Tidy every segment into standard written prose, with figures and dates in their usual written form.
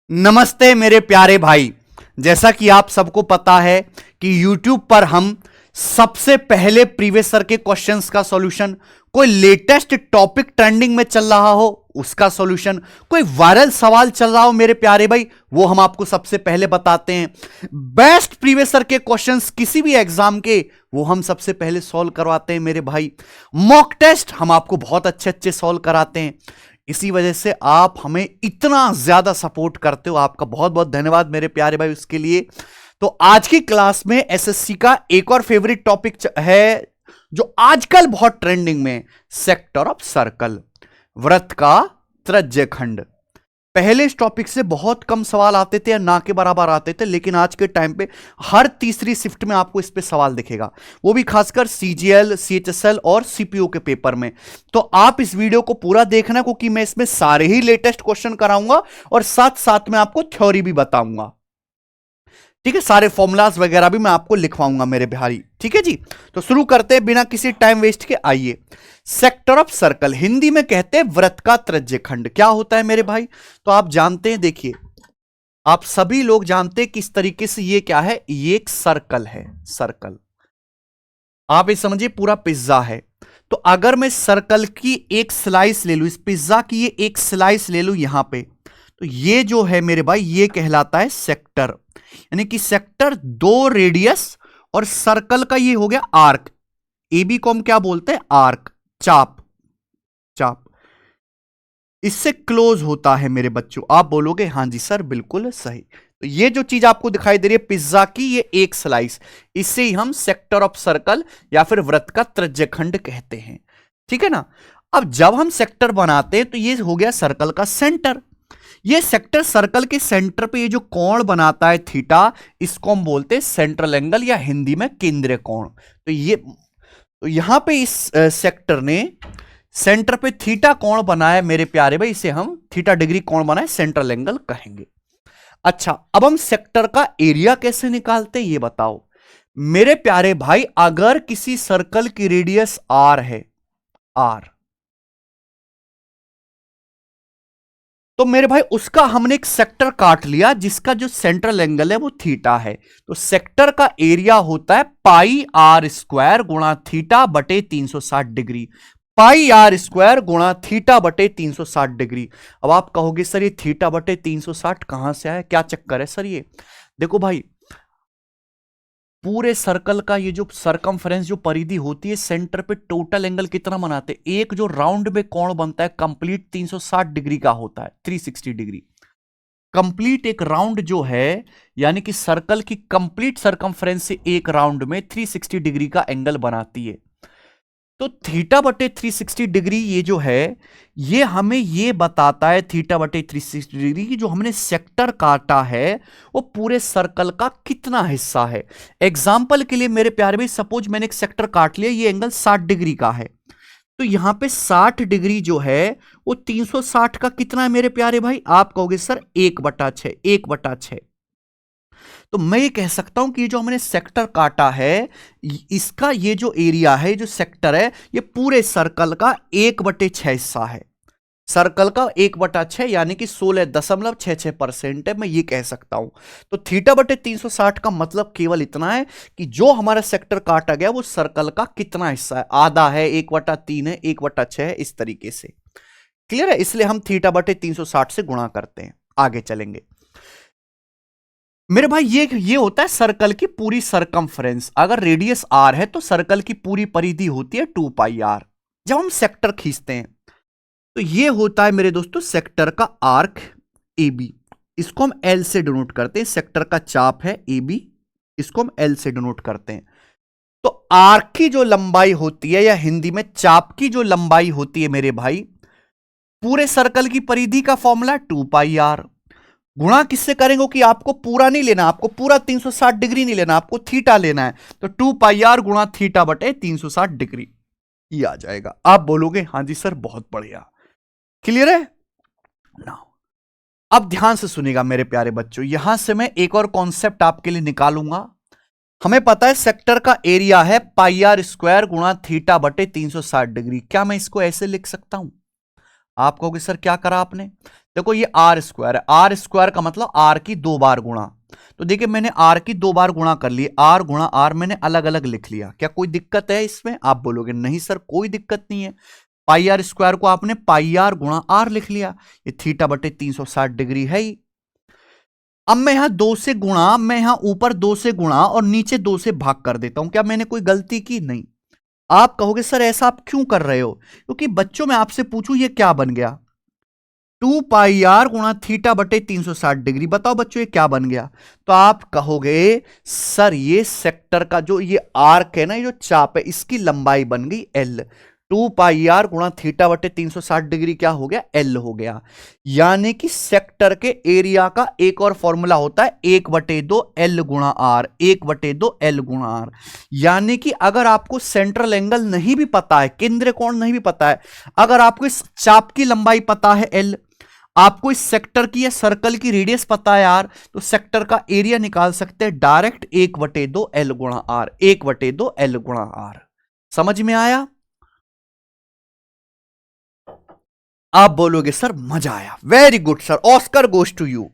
नमस्ते मेरे प्यारे भाई। जैसा कि आप सबको पता है कि YouTube पर हम सबसे पहले प्रीवियस ईयर के क्वेश्चंस का सॉल्यूशन, कोई लेटेस्ट टॉपिक ट्रेंडिंग में चल रहा हो उसका सॉल्यूशन, कोई वायरल सवाल चल रहा हो मेरे प्यारे भाई, वो हम आपको सबसे पहले बताते हैं। बेस्ट प्रीवियस ईयर के क्वेश्चंस किसी भी एग्जाम के, वो हम सबसे पहले सॉल्व करवाते हैं मेरे भाई। मॉक टेस्ट हम आपको बहुत अच्छे अच्छे सॉल्व कराते हैं। इसी वजह से आप हमें इतना ज्यादा सपोर्ट करते हो, आपका बहुत बहुत धन्यवाद मेरे प्यारे भाई उसके लिए। तो आज की क्लास में एसएससी का एक और फेवरेट टॉपिक है जो आजकल बहुत ट्रेंडिंग में, सेक्टर ऑफ सर्कल, वृत्त का त्रिज्य खंड। पहले इस टॉपिक से बहुत कम सवाल आते थे या ना के बराबर आते थे, लेकिन आज के टाइम पे हर तीसरी शिफ्ट में आपको इस पे सवाल दिखेगा, वो भी खासकर सीजीएल, सीएचएसएल और सीपीओ के पेपर में। तो आप इस वीडियो को पूरा देखना, क्योंकि मैं इसमें सारे ही लेटेस्ट क्वेश्चन कराऊंगा और साथ साथ में आपको थ्योरी भी बताऊंगा। ठीक है, सारे फॉर्मूलाज वगैरह भी मैं आपको लिखवाऊंगा मेरे भाई। ठीक है जी, तो शुरू करते हैं बिना किसी टाइम वेस्ट के। आइए, सेक्टर ऑफ सर्कल हिंदी में कहते हैं वृत्त का त्रिज्य खंड। क्या होता है मेरे भाई? तो आप जानते हैं, देखिए आप सभी लोग जानते हैं किस तरीके से ये क्या है, ये एक सर्कल है। सर्कल आप ये समझिए पूरा पिज्जा है। तो अगर मैं सर्कल की एक स्लाइस ले लूं, इस पिज्जा की ये एक स्लाइस ले लूं यहां पे, तो ये जो है मेरे भाई ये कहलाता है सेक्टर। यानी कि सेक्टर दो रेडियस और सर्कल का ये हो गया आर्क। एबी को हम क्या बोलते हैं? आर्क, चाप। चाप इससे क्लोज होता है मेरे बच्चों। आप बोलोगे हां जी सर बिल्कुल सही। तो ये जो चीज आपको दिखाई दे रही है पिज्जा की, ये एक स्लाइस, इससे ही हम सेक्टर ऑफ सर्कल या फिर वृत्त का त्रिज्य खंड कहते हैं। ठीक है ना। अब जब हम सेक्टर बनाते हैं तो ये हो गया सर्कल का सेंटर। ये सेक्टर सर्कल के सेंटर पे ये जो कोण बनाता है थीटा, इसको हम बोलते हैं सेंट्रल एंगल या हिंदी में केंद्रीय कोण। तो यहां पे इस सेक्टर ने सेंटर पे थीटा कोण बनाया मेरे प्यारे भाई, इसे हम थीटा डिग्री कोण बनाए, सेंट्रल एंगल कहेंगे। अच्छा, अब हम सेक्टर का एरिया कैसे निकालते हैं ये बताओ मेरे प्यारे भाई। अगर किसी सर्कल की रेडियस आर है, आर, तो मेरे भाई उसका हमने एक सेक्टर काट लिया जिसका जो सेंट्रल एंगल है वो थीटा है। तो सेक्टर का एरिया होता है पाई आर स्क्वायर गुणा थीटा बटे 360 डिग्री। पाई आर स्क्वायर गुणा थीटा बटे 360 डिग्री। अब आप कहोगे सर ये थीटा बटे 360 कहां से आया, क्या चक्कर है सर? ये देखो भाई, पूरे सर्कल का ये जो सरकमफ्रेंस, जो परिधि होती है, सेंटर पे टोटल एंगल कितना बनाते हैं? एक जो राउंड में कोण बनता है कंप्लीट 360 डिग्री का होता है, 360 डिग्री। कंप्लीट एक राउंड जो है, यानी कि सर्कल की कंप्लीट सरकमफ्रेंस से एक राउंड में 360 डिग्री का एंगल बनाती है। तो थीटा बटे 360 डिग्री ये जो है, ये हमें ये बताता है थीटा बटे 360 डिग्री की जो हमने सेक्टर काटा है वो पूरे सर्कल का कितना हिस्सा है। एग्जाम्पल के लिए मेरे प्यारे भाई, सपोज मैंने एक सेक्टर काट लिया, ये एंगल 60 डिग्री का है, तो यहां पे 60 डिग्री जो है वो 360 का कितना है मेरे प्यारे भाई? आप कहोगे सर 1/6, 1/6। तो मैं ये कह सकता हूं कि ये जो हमने सेक्टर काटा है, इसका ये जो एरिया है, जो सेक्टर है, ये पूरे सर्कल का 1/6 हिस्सा है। सर्कल का 1/6 यानी कि 16.66% है, मैं ये कह सकता हूं। तो थीटा बटे 360 का मतलब केवल इतना है कि जो हमारा सेक्टर काटा गया वो सर्कल का कितना हिस्सा है, आधा है, 1/3 है, 1/6 है, इस तरीके से। क्लियर है? इसलिए हम थीटा बटे 360 से गुणा करते हैं। आगे चलेंगे मेरे भाई, ये होता है सर्कल की पूरी सरकमफ्रेंस। अगर रेडियस आर है तो सर्कल की पूरी परिधि होती है 2 पाई आर। जब हम सेक्टर खींचते हैं तो ये होता है मेरे दोस्तों सेक्टर का आर्क ए बी, इसको हम एल से डिनोट करते हैं। सेक्टर का चाप है ए बी, इसको हम एल से डिनोट करते हैं। तो आर्क की जो लंबाई होती है, या हिंदी में चाप की जो लंबाई होती है मेरे भाई, पूरे सर्कल की परिधि का फॉर्मूला 2 पाई आर। गुणा किससे करेंगे कि आपको पूरा नहीं लेना, आपको पूरा 360 डिग्री नहीं लेना, आपको थीटा लेना है। तो 2 पाई आर गुणा थीटा बटे 360 डिग्री ये आ जाएगा। आप बोलोगे हां जी सर बहुत बढ़िया, क्लियर है ना। अब ध्यान से सुनिएगा मेरे प्यारे बच्चों, यहां से मैं एक और कॉन्सेप्ट आपके लिए निकालूंगा। हमें पता है सेक्टर का एरिया है पाई आर स्क्वायर गुणा थीटा बटे 360 डिग्री। क्या मैं इसको ऐसे लिख सकता हूं? आप कहोगे सर क्या करा आपने? देखो ये आर स्क्वायर है, आर स्क्वायर का मतलब आर की 2 बार गुणा। तो देखिए मैंने आर की 2 बार गुणा कर ली, आर गुणा आर मैंने अलग अलग लिख लिया। क्या कोई दिक्कत है इसमें? आप बोलोगे नहीं सर कोई दिक्कत नहीं है। पाई आर स्क्वायर को आपने पाई आर गुणा आर लिख लिया, ये थीटा बटे 360 डिग्री है ही। अब मैं यहां 2 से गुणा, मैं यहां ऊपर 2 से गुणा और नीचे 2 से भाग कर देता हूं। क्या मैंने कोई गलती की? नहीं। आप कहोगे सर ऐसा आप क्यों कर रहे हो? क्योंकि बच्चों मैं आपसे पूछूं ये क्या बन गया? 2 पाई आर गुणा थीटा बटे 360 डिग्री। बताओ बच्चों ये क्या बन गया? तो आप कहोगे सर ये सेक्टर का जो ये आर्क है ना, ये जो चाप है, इसकी लंबाई बन गई एल। 2 पाई आर गुणा थीटा बटे 360 डिग्री क्या हो गया? एल हो गया। यानी कि सेक्टर के एरिया का एक और फॉर्मूला होता है 1/2 एल गुणा आर, 1/2 एल गुणा आर। यानी कि अगर आपको सेंट्रल एंगल नहीं भी पता है, केंद्र कोण नहीं भी पता है, अगर आपको इस चाप की लंबाई पता है एल, आपको इस सेक्टर की या सर्कल की रेडियस पता है यार, तो सेक्टर का एरिया निकाल सकते हैं डायरेक्ट 1/2 एल गुणा आर, 1/2 एल गुणा आर। समझ में आया? आप बोलोगे सर मजा आया, very good sir, Oscar goes to you.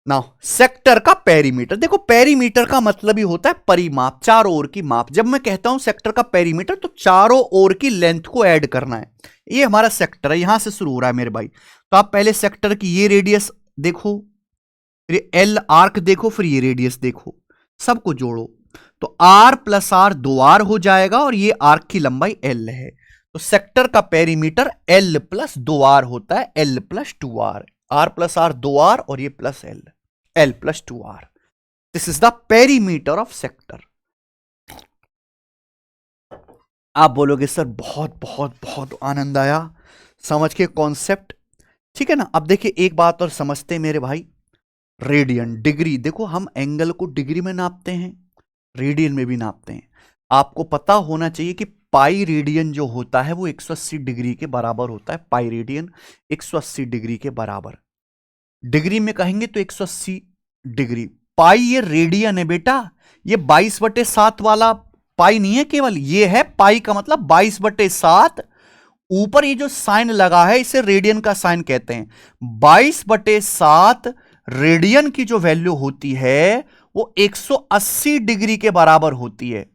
Now sector का पेरीमीटर। देखो पेरीमीटर का मतलब ही होता है परिमाप, चारों ओर की माप। जब मैं कहता हूं सेक्टर का पेरीमीटर तो चारों ओर की लेंथ को ऐड करना है। ये हमारा सेक्टर है, यहां से शुरू हो रहा है मेरे भाई। तो आप पहले सेक्टर की ये रेडियस देखो, फिर एल आर्क देखो, फिर ये रेडियस देखो, सबको जोड़ो तो आर प्लस आर 2r हो जाएगा और ये आर्क की लंबाई एल है। तो सेक्टर का पेरीमीटर एल प्लस 2r होता है, L plus 2r, R plus R 2r और ये plus L, L plus 2r। This is the perimeter of sector. आप बोलोगे सर बहुत बहुत बहुत आनंद आया समझ के कॉन्सेप्ट, ठीक है ना। अब देखिए एक बात और समझते हैं मेरे भाई, रेडियन डिग्री, देखो हम एंगल को डिग्री में नापते हैं, रेडियन में भी नापते हैं। आपको पता होना चाहिए कि पाई रेडियन जो होता है वो 180 डिग्री के बराबर होता है। पाई रेडियन 180 डिग्री के बराबर, डिग्री में कहेंगे तो 180 डिग्री। पाई ये रेडियन है बेटा, ये 22/7 वाला पाई नहीं है केवल, ये है पाई का मतलब 22/7। ऊपर ये जो साइन लगा है इसे रेडियन का साइन कहते हैं। 22/7 रेडियन की जो वैल्यू होती है वो 180 डिग्री के बराबर होती है।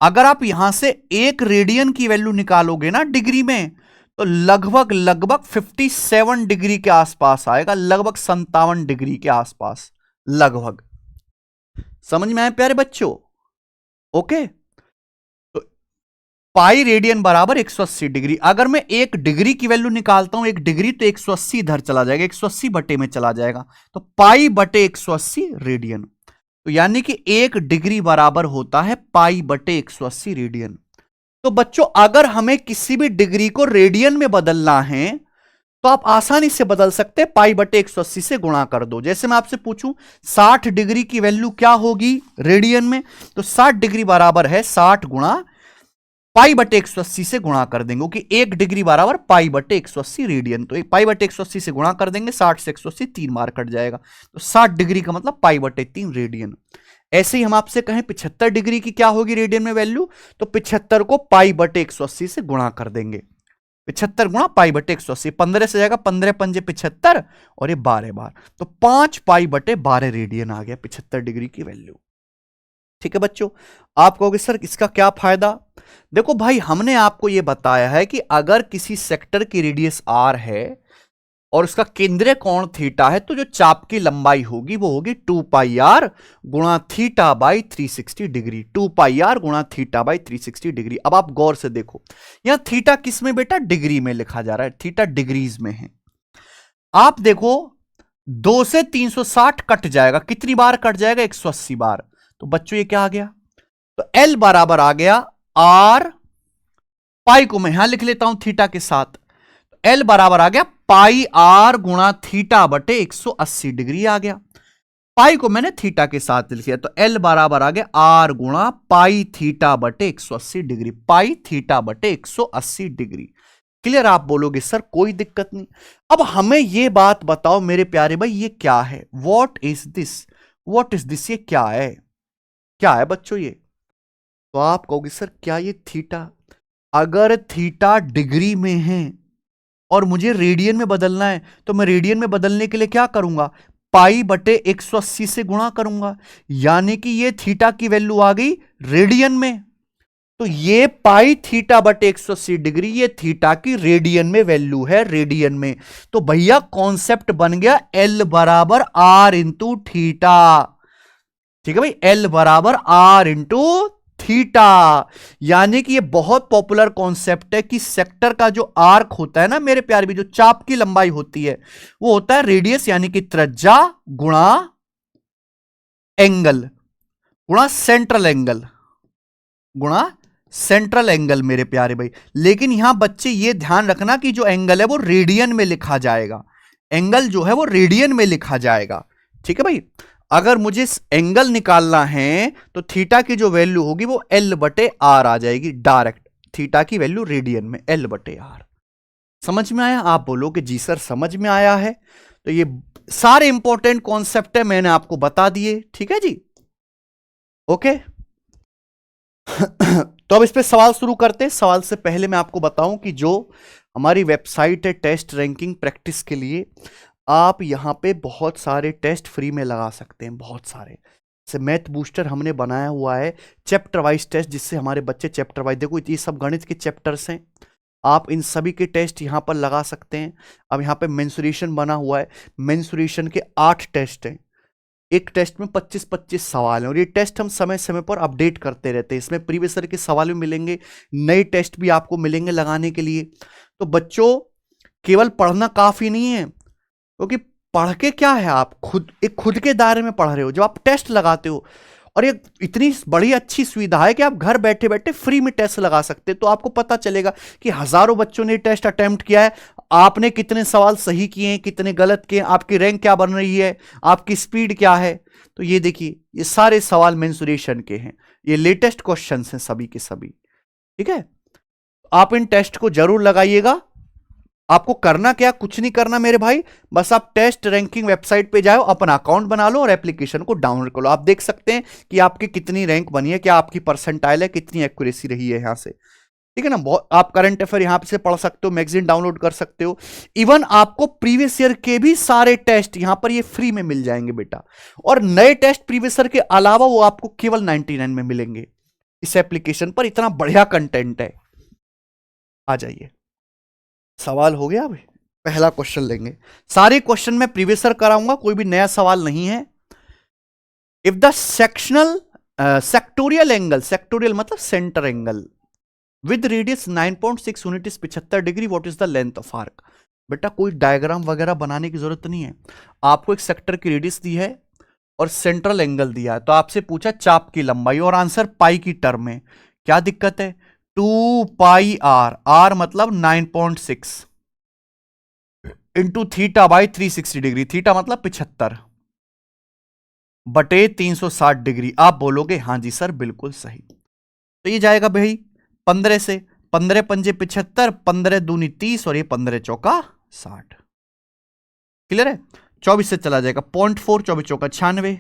अगर आप यहां से 1 रेडियन की वैल्यू निकालोगे ना डिग्री में, तो लगभग लगभग 57 डिग्री के आसपास आएगा, लगभग 57 डिग्री के आसपास लगभग। समझ में आए प्यारे बच्चों? ओके, तो पाई रेडियन बराबर 180 डिग्री। अगर मैं 1 डिग्री की वैल्यू निकालता हूं, 1 डिग्री, तो 180 इधर चला जाएगा, 180 बटे में चला जाएगा, तो पाई बटे 180 रेडियन। तो यानी कि 1 डिग्री बराबर होता है पाई बटे 180 रेडियन। तो बच्चों अगर हमें किसी भी डिग्री को रेडियन में बदलना है तो आप आसानी से बदल सकते हैं, पाई बटे 180 से गुणा कर दो। जैसे मैं आपसे पूछूं 60 डिग्री की वैल्यू क्या होगी रेडियन में, तो 60 डिग्री बराबर है 60 गुणा पाई बटे 180 से गुणा कर देंगे, क्योंकि 1 डिग्री बराबर पाई बटे 180 रेडियन। तो पाई बटे 180 से गुणा कर देंगे, 60 से 180 3 बार कट जाएगा, तो 60 डिग्री का मतलब पाई बटे 3 रेडियन। ऐसे ही हम आपसे कहें 75 डिग्री की क्या होगी रेडियन में वैल्यू, तो 75 को पाई बटे 180 से गुणा कर देंगे, 75 गुणा पाई बटे 180, 15 से जाएगा, 15 पंजे 75 और ये 12 बार, तो 5 पाई बटे 12 रेडियन आ गया 75 डिग्री की वैल्यू। ठीक है बच्चों, आप कहोगे सर इसका क्या फायदा? देखो भाई हमने आपको यह बताया है कि अगर किसी सेक्टर की रेडियस आर है और उसका केंद्रीय कोण थीटा है, तो जो चाप की लंबाई होगी वो होगी 2 पाई आर गुणा theta by 360 degree, 2 pi R गुणा थीटा बाई 360 डिग्री। अब आप गौर से देखो, यहां थीटा किस में बेटा? डिग्री में लिखा जा रहा है, थीटा डिग्रीज में है। आप देखो 2 से 360 कट जाएगा, कितनी बार कट जाएगा? 180 बार। तो बच्चों ये क्या आ गया? तो एल बराबर आ गया आर, पाई को मैं यहां लिख लेता हूं थीटा के साथ, एल बराबर आ गया पाई आर गुणा थीटा बटे 180 डिग्री आ गया। पाई को मैंने थीटा के साथ लिख लिया, तो एल बराबर आ गया आर गुणा पाई थीटा बटे 180 डिग्री, पाई थीटा बटे 180 डिग्री। क्लियर? आप बोलोगे सर कोई दिक्कत नहीं। अब हमें यह बात बताओ मेरे प्यारे भाई, ये क्या है? What is this? What is this? ये क्या है? क्या है बच्चों ये? तो आप कहोगे सर क्या ये थीटा? अगर थीटा डिग्री में है और मुझे रेडियन में बदलना है, तो मैं रेडियन में बदलने के लिए क्या करूंगा, पाई बटे 180 से गुणा करूंगा, यानी कि ये थीटा की वैल्यू आ गई रेडियन में। तो ये पाई थीटा बटे 180 डिग्री, ये थीटा की रेडियन में वैल्यू है, रेडियन में। तो भैया कॉन्सेप्ट बन गया एल बराबर आर इंटू थीटा। ठीक है भाई, एल बराबर आर इंटू थीटा। यानी कि ये बहुत पॉपुलर कॉन्सेप्ट है कि सेक्टर का जो आर्क होता है ना मेरे प्यारे भी, जो चाप की लंबाई होती है वो होता है रेडियस, यानी कि त्रिज्या गुणा एंगल गुणा सेंट्रल एंगल गुणा सेंट्रल एंगल मेरे प्यारे भाई। लेकिन यहां बच्चे ये ध्यान रखना कि जो एंगल है वो रेडियन में लिखा जाएगा, एंगल जो है वो रेडियन में लिखा जाएगा। ठीक है भाई, अगर मुझे एंगल निकालना है तो थीटा की जो वैल्यू होगी वो एल बटे आर आ जाएगी डायरेक्ट, थीटा की वैल्यू रेडियन में एल बटे आर। समझ में आया? आप बोलो कि जी सर समझ में आया है। तो ये सारे इंपॉर्टेंट कॉन्सेप्ट है, मैंने आपको बता दिए। ठीक है जी, ओके। तो अब इस पे सवाल शुरू करते हैं। सवाल से पहले मैं आपको बताऊं कि जो हमारी वेबसाइट है टेस्ट रैंकिंग प्रैक्टिस के लिए, आप यहां पे बहुत सारे टेस्ट फ्री में लगा सकते हैं, बहुत सारे। जैसे मैथ बूस्टर हमने बनाया हुआ है, चैप्टर वाइज टेस्ट, जिससे हमारे बच्चे चैप्टर वाइज, देखो ये सब गणित के चैप्टर्स हैं, आप इन सभी के टेस्ट यहां पर लगा सकते हैं। अब यहां पे मेंसुरेशन बना हुआ है, मेंसुरेशन के 8 टेस्ट हैं, एक टेस्ट में 25-25 सवाल हैं, और ये टेस्ट हम समय समय पर अपडेट करते रहते हैं। इसमें प्रीवियस ईयर के सवाल भी मिलेंगे, नए टेस्ट भी आपको मिलेंगे लगाने के लिए। तो बच्चों केवल पढ़ना काफी नहीं है, क्योंकि पढ़ के क्या है, आप खुद के दायरे में पढ़ रहे हो जब आप टेस्ट लगाते हो। और ये इतनी बड़ी अच्छी सुविधा है कि आप घर बैठे बैठे फ्री में टेस्ट लगा सकते हैं। तो आपको पता चलेगा कि हजारों बच्चों ने टेस्ट अटेम्प्ट किया है, आपने कितने सवाल सही किए हैं, कितने गलत किए, आपकी रैंक क्या बन रही है, आपकी स्पीड क्या है। तो ये देखिए, ये सारे सवाल मेंसुरेशन के हैं, ये लेटेस्ट क्वेश्चन हैं सभी के सभी। ठीक है, आप इन टेस्ट को जरूर लगाइएगा। आपको करना क्या, कुछ नहीं करना मेरे भाई, बस आप टेस्ट रैंकिंग वेबसाइट पे जाओ, अपना अकाउंट बना लो और एप्लीकेशन को डाउनलोड कर लो। आप देख सकते हैं कि आपकी कितनी रैंक बनी है, क्या आपकी परसेंटाइल है, कितनी एक्यूरेसी रही है यहां से। ठीक है ना, बहुत आप करंट अफेयर यहां से पढ़ सकते हो, मैगजीन डाउनलोड कर सकते हो। इवन आपको प्रीवियस ईयर के भी सारे टेस्ट यहां पर ये फ्री में मिल जाएंगे बेटा। और नए टेस्ट प्रीवियस ईयर के अलावा वो आपको केवल 99 में मिलेंगे इस एप्लीकेशन पर। इतना बढ़िया कंटेंट है। आ जाइए, सवाल हो गया। अभी पहला क्वेश्चन लेंगे, सारे क्वेश्चन मैं प्रीवियस ईयर कराऊंगा, कोई भी नया सवाल नहीं है। If the sectorial angle, sectorial मतलब centre angle, with radius 9.6 unit is 75 degree, what is the length of arc. बेटा कोई डायग्राम वगैरह बनाने की जरूरत नहीं है, आपको एक सेक्टर की रेडियस दी है और सेंट्रल एंगल दिया है, तो आपसे पूछा चाप की लंबाई और आंसर पाई की टर्म में। क्या दिक्कत है, 2 पाई आर, आर मतलब 9.6 into theta by 360 degree, theta मतलब 75 बटे 360 डिग्री। आप बोलोगे हाँ जी सर बिल्कुल सही। तो ये जाएगा भाई 15 से, 15 पंजे 75, 15 दूनी 30 और ये 15 चौका 60। क्लियर है? 24 से चला जाएगा 0.4, 24 चौका 96,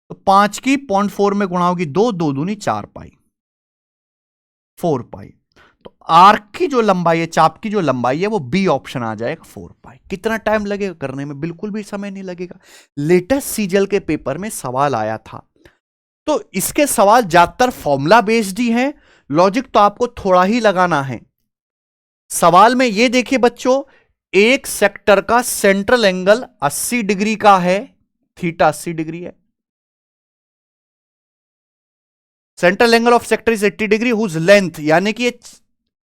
तो 5 की 0.4 में गुणा होगी 2, 2 दूनी 4 पाई, 4 पाई। तो आर्क की जो लंबाई है, चाप की जो लंबाई है वो बी ऑप्शन आ जाएगा 4 पाई। कितना टाइम लगेगा करने में, बिल्कुल भी समय नहीं लगेगा। लेटेस्ट सीजीएल के पेपर में सवाल आया था, तो इसके सवाल ज्यादातर फॉर्मूला बेस्ड ही हैं, लॉजिक तो आपको थोड़ा ही लगाना है। सवाल में ये देखिए बच्चों, एक सेक्टर का सेंट्रल एंगल 80 डिग्री का है, थीटा 80 डिग्री है। Central angle of sector is 80 degree, whose length, यानी कि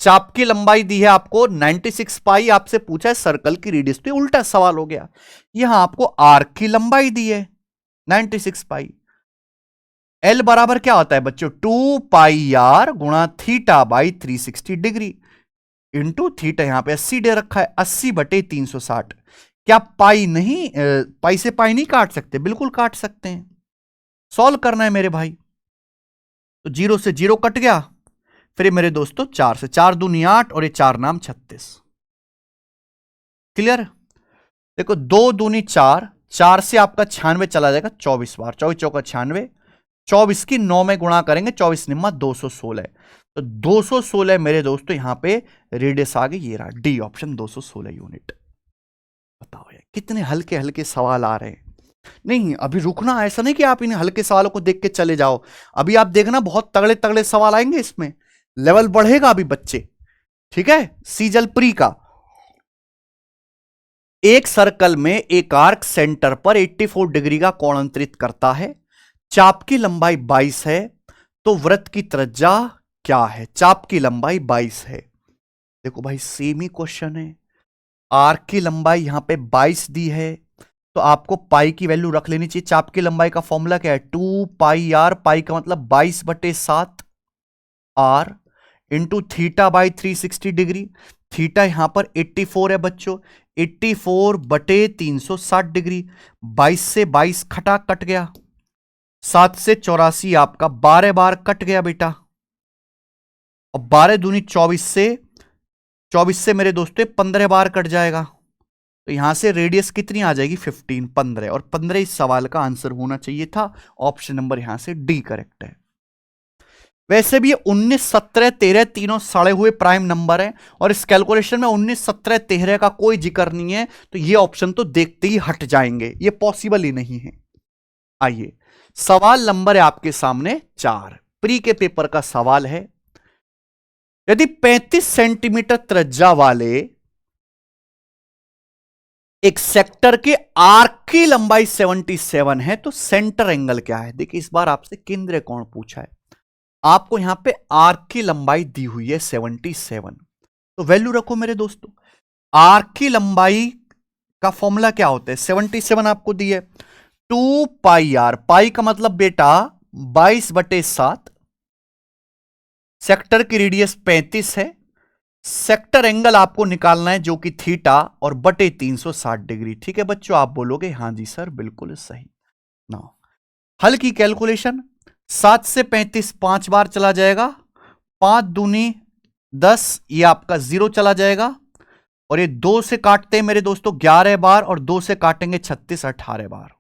चाप की लंबाई दी है आपको 96 पाई, आपसे पूछा है सर्कल की रेडियस, तो उल्टा सवाल हो गया। यहां आपको आर्क की लंबाई दी है 96 पाई। एल बराबर क्या होता है बच्चों, 2 पाई आर गुणा theta by 360 degree into theta, यहां पे 80 दे रखा है, 80 बटे 360। क्या पाई नहीं, पाई से पाई नहीं काट सकते, बिल्कुल काट सकते हैं। सॉल्व करना है मेरे भाई, तो 0 से 0 कट गया, फिर मेरे दोस्तों 4 से, 4 दूनी 8 और ये 4 नाम 36। क्लियर? देखो 2 दूनी 4, 4 से आपका 96 चला जाएगा 24 बार, 24 चौका 96, 24 की 9 में गुणा करेंगे, 24 निम्मा 216। तो 216 मेरे दोस्तों यहां पे रेडियस आ गई, ये रहा डी ऑप्शन 216 यूनिट। बताओ यार कितने हल्के हल्के सवाल आ रहे हैं। नहीं अभी रुकना, ऐसा नहीं कि आप इन हल्के सवालों को देख के चले जाओ, अभी आप देखना बहुत तगड़े तगड़े सवाल आएंगे, इसमें लेवल बढ़ेगा अभी बच्चे। ठीक है, सीजल प्री का, एक सर्कल में एक आर्क सेंटर पर 84 डिग्री का कोण अंतरित करता है, चाप की लंबाई 22 है, तो वृत्त की त्रिज्या क्या है? चाप की लंबाई 22 है। देखो भाई सेम ही क्वेश्चन है, आर्क की लंबाई यहां पे 22 दी है, तो आपको पाई की वैल्यू रख लेनी चाहिए। चाप की लंबाई का फॉर्मूला क्या है? 2 पाई आर, पाई का मतलब 22/7 R into theta by 360 degree. Theta यहां पर 84 है बच्चों, 84/360 डिग्री। 22 से 22 खटा कट गया, 7 से 84 आपका 12 बार कट गया बेटा, और 12 दूनी 24 से मेरे दोस्तों 15 बार कट जाएगा, तो यहां से रेडियस कितनी आ जाएगी? 15, 15, और 15 इस सवाल का आंसर होना चाहिए था। ऑप्शन नंबर यहां से डी करेक्ट है। वैसे भी 19, 17, 13 तीनों सड़े हुए प्राइम नंबर हैं, और इस कैलकुलेशन में 19, 17, 13 का कोई जिक्र नहीं है, तो ये ऑप्शन तो देखते ही हट जाएंगे, ये पॉसिबल ही नहीं है। आइए सवाल नंबर है आपके सामने 4, प्री के पेपर का सवाल है। यदि 35 सेंटीमीटर त्रिज्या वाले एक सेक्टर के आर्क की लंबाई 77 है, तो सेंटर एंगल क्या है? देखिए इस बार आपसे केंद्रीय कोण पूछा है, आपको यहां पे आर्क की लंबाई दी हुई है 77, तो वैल्यू रखो मेरे दोस्तों। आर्क की लंबाई का फॉर्मूला क्या होता है? 77 आपको दी है, 2 पाई आर, पाई का मतलब बेटा 22/7, सेक्टर की रेडियस 35 है, सेक्टर एंगल आपको निकालना है जो कि थीटा और बटे 360 डिग्री। ठीक है बच्चों, आप बोलोगे हां जी सर बिल्कुल सही। ना हल की कैलकुलेशन, 7 से 35 5 बार चला जाएगा, 5 दूनी 10, ये आपका 0 चला जाएगा, और ये 2 से काटते हैं मेरे दोस्तों 11 बार, और 2 से काटेंगे 36, 18 बार,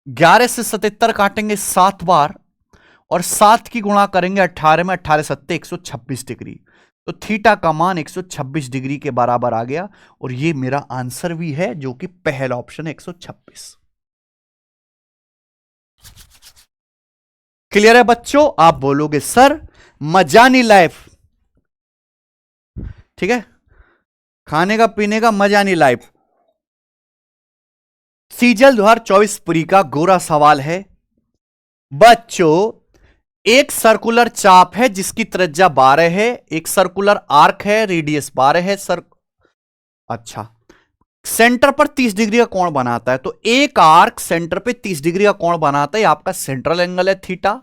11 से 77 काटेंगे 7 बार, और 7 की गुणा करेंगे 18 में, 18 7 126 डिग्री, तो थीटा का मान 126 डिग्री के बराबर आ गया, और ये मेरा आंसर भी है जो कि पहला ऑप्शन है 126। क्लियर है बच्चों? आप बोलोगे सर मजा नहीं लाइफ, ठीक है, खाने का पीने का मजा नहीं लाइफ। सीजल 2024 पुरी का गोरा सवाल है बच्चों, एक सर्कुलर चाप है जिसकी त्रिज्या 12 है, एक सर्कुलर आर्क है, रेडियस 12 है, अच्छा सेंटर पर 30 डिग्री का कोण बनाता है, तो एक आर्क सेंटर पे 30 डिग्री का कोण बनाता है, आपका सेंट्रल एंगल है थीटा।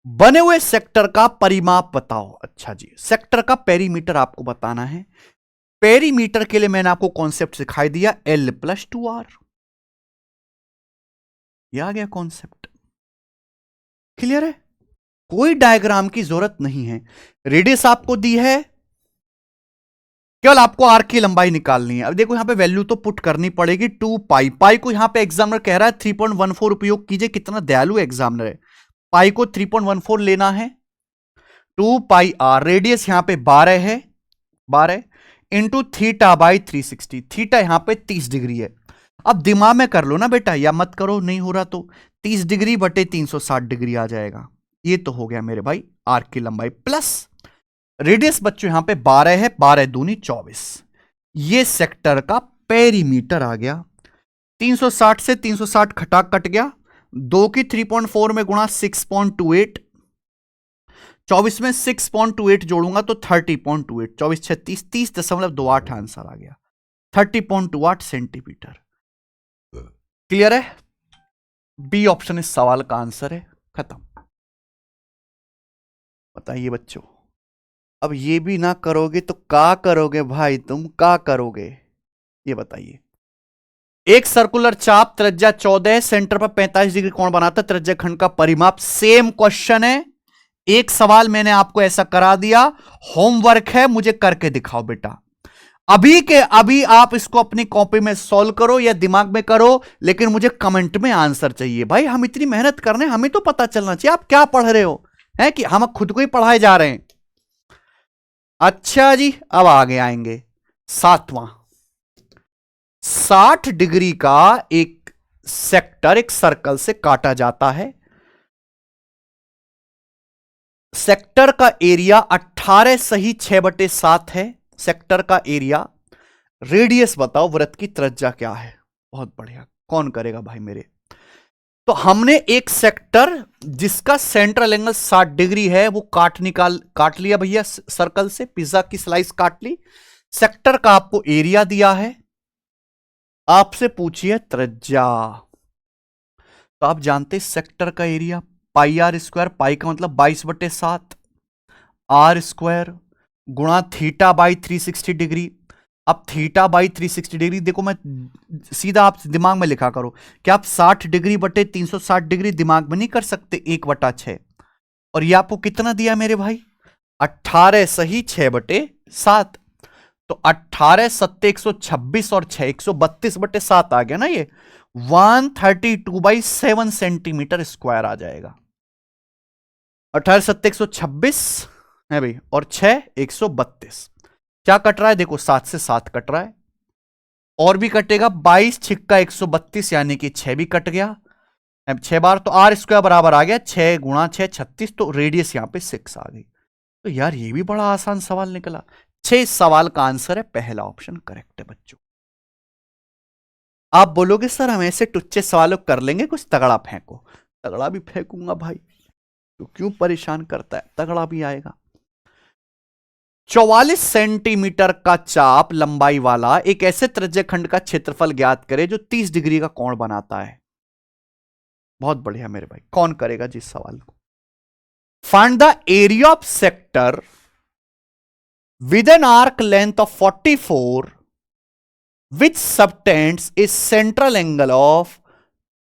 बने हुए सेक्टर का परिमाप बताओ। अच्छा जी, सेक्टर का पेरीमीटर आपको बताना है। पेरीमीटर के लिए मैंने आपको कॉन्सेप्ट सिखाई दिया, L+2R, यह आ गया कॉन्सेप्ट। क्लियर है? कोई डायग्राम की जरूरत नहीं है, रेडियस आपको दी है, केवल आपको आर्क की लंबाई निकालनी है। अब देखो यहां पे वैल्यू तो पुट करनी पड़ेगी, 2 पाई, पाई को यहां पे एग्जामिनर कह रहा है 3.14 उपयोग कीजिए, कितना दयालु एग्जामिनर है, पाई को 3.14 लेना है, 2 पाई आर, रेडियस यहां पे 12 है, 12 इंटू थीटा बाई 360, थीटा यहां पे 30 डिग्री है। अब दिमाग में कर लो ना बेटा, या मत करो नहीं हो रहा तो, 30 डिग्री बटे 360 डिग्री आ जाएगा, ये तो हो गया मेरे भाई आर्क की लंबाई, प्लस रेडियस बच्चों यहां पे 12 है, 12 दूनी 24, ये सेक्टर का पेरीमीटर आ गया। 360 से 360 खटा कट गया, 2 की 3.4 में गुणा 6.28, 24 में 6.28 जोड़ूंगा तो 30.28, 24 36 30.28 आंसर आ गया, 30.28 सेंटीमीटर। क्लियर है? बी ऑप्शन इस सवाल का आंसर है, खत्म। बताइए बच्चों, अब ये भी ना करोगे तो क्या करोगे भाई, तुम क्या करोगे ये बताइए। एक सर्कुलर चाप त्रिज्या 14 सेंटर पर 45 डिग्री कोण बनाता है, त्रिज्या खंड का परिमाप, सेम क्वेश्चन है, एक सवाल मैंने आपको ऐसा करा दिया, होमवर्क है, मुझे करके दिखाओ बेटा, अभी के अभी आप इसको अपनी कॉपी में सॉल्व करो या दिमाग में करो, लेकिन मुझे कमेंट में आंसर चाहिए भाई, हम इतनी मेहनत कर रहे हैं, हमें तो पता चलना चाहिए आप क्या पढ़ रहे हो, है कि हम खुद को ही पढ़ाए जा रहे हैं। अच्छा जी, अब आगे आएंगे। 7वां, 60 डिग्री का एक सेक्टर एक सर्कल से काटा जाता है। सेक्टर का एरिया 18 सही 6/7 है। सेक्टर का एरिया। रेडियस बताओ, वृत्त की त्रिज्या क्या है? बहुत बढ़िया, कौन करेगा भाई मेरे? तो हमने एक सेक्टर जिसका सेंट्रल एंगल 60 डिग्री है वो काट लिया भैया सर्कल से, पिज्जा की स्लाइस काट ली। सेक्टर का आपको एरिया दिया है, आपसे पूछिए त्रिज्या। तो आप जानते सेक्टर का एरिया पाई आर स्क्वायर, पाई का मतलब 22/7 आर स्क्वायर गुणा थीटा बाई 360 डिग्री। अब थीटा बाई 360 डिग्री देखो, मैं सीधा आप दिमाग में लिखा करो कि आप 60 डिग्री बटे 360 डिग्री दिमाग में नहीं कर सकते, 1/6। और ये आपको कितना दिया मेरे भाई? 18 सही 6/7। तो 18 7 126 और 6 132/7 आ गया ना, ये 132/7 सेंटीमीटर स्क्वायर आ जाएगा। 18 7 126 है भाई, और 6 132। क्या कट रहा है देखो, 7 से 7 कट रहा है, और भी कटेगा 22 छिक्का 132 यानी कि 6 भी कट गया। अब 6 बार तो आर स्क्वायर बराबर आ गया 6 गुणा 6 36, तो रेडियस यहां पे 6 आ गई। तो यार ये भी बड़ा आसान सवाल निकला। 6 सवाल का आंसर है पहला ऑप्शन करेक्ट है बच्चों। आप बोलोगे सर हम ऐसे टुच्चे सवालों कर लेंगे, कुछ तगड़ा फेंको। तगड़ा भी फेंकूंगा भाई, तो क्यों परेशान करता है, तगड़ा भी आएगा। 44 सेंटीमीटर का चाप लंबाई वाला एक ऐसे त्रिज्यखंड का क्षेत्रफल ज्ञात करे जो 30 डिग्री का कोण बनाता है। बहुत बढ़िया मेरे भाई, कौन करेगा जिस सवाल को? Find the area of sector with an arc length of 44 which subtends A central angle of